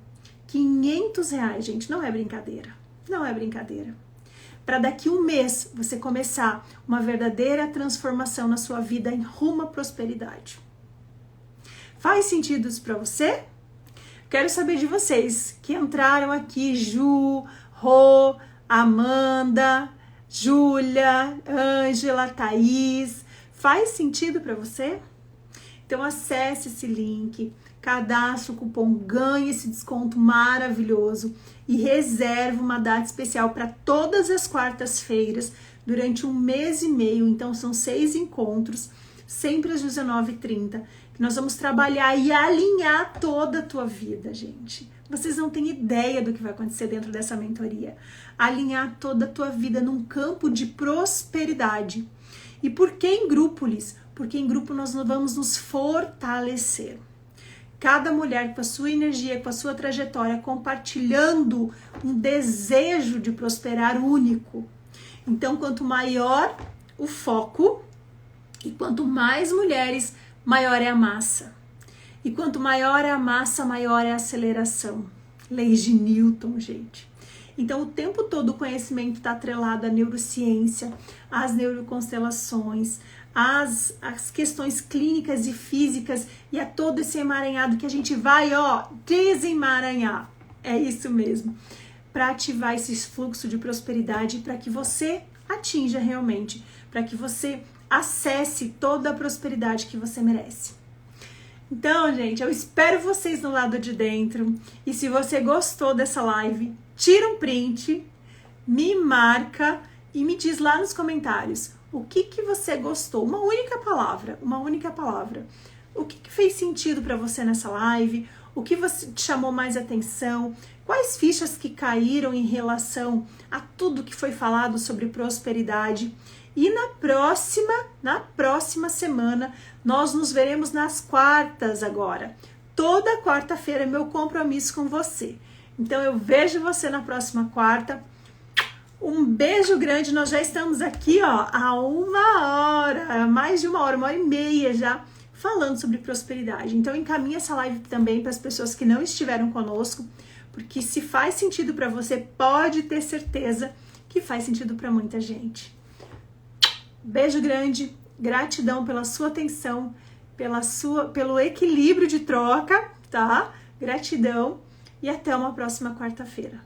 R$500, gente, não é brincadeira, não é brincadeira. Para daqui a um mês você começar uma verdadeira transformação na sua vida em rumo à prosperidade. Faz sentido isso para você? Quero saber de vocês que entraram aqui, Ju, Rô, Amanda, Júlia, Ângela, Thaís. Faz sentido para você? Então acesse esse link, cadastre o cupom, ganhe esse desconto maravilhoso e reserve uma data especial para todas as quartas-feiras durante 1 mês e meio. Então são 6 encontros, sempre às 19h30. Que nós vamos trabalhar e alinhar toda a tua vida, gente. Vocês não têm ideia do que vai acontecer dentro dessa mentoria. Alinhar toda a tua vida num campo de prosperidade. E por que em grupo, Liz? Porque em grupo nós vamos nos fortalecer. Cada mulher com a sua energia, com a sua trajetória, compartilhando um desejo de prosperar único. Então, quanto maior o foco e quanto mais mulheres, maior é a massa. E quanto maior é a massa, maior é a aceleração. Leis de Newton, gente. Então, o tempo todo o conhecimento está atrelado à neurociência, às neuroconstelações, às questões clínicas e físicas e a todo esse emaranhado que a gente vai, desemaranhar. É isso mesmo. Para ativar esse fluxo de prosperidade, para que você atinja realmente, para que você acesse toda a prosperidade que você merece. Então, gente, eu espero vocês no lado de dentro. E se você gostou dessa live, tira um print, me marca e me diz lá nos comentários o que você gostou. Uma única palavra. O que fez sentido para você nessa live? O que te chamou mais atenção? Quais fichas que caíram em relação a tudo que foi falado sobre prosperidade? E na próxima semana, nós nos veremos nas quartas agora. Toda quarta-feira é meu compromisso com você. Então eu vejo você na próxima quarta. Um beijo grande, nós já estamos aqui há 1 hora, mais de 1 hora, 1h30 já, falando sobre prosperidade. Então encaminha essa live também para as pessoas que não estiveram conosco, porque se faz sentido para você, pode ter certeza que faz sentido para muita gente. Beijo grande, gratidão pela sua atenção, pelo equilíbrio de troca, tá? Gratidão e até uma próxima quarta-feira.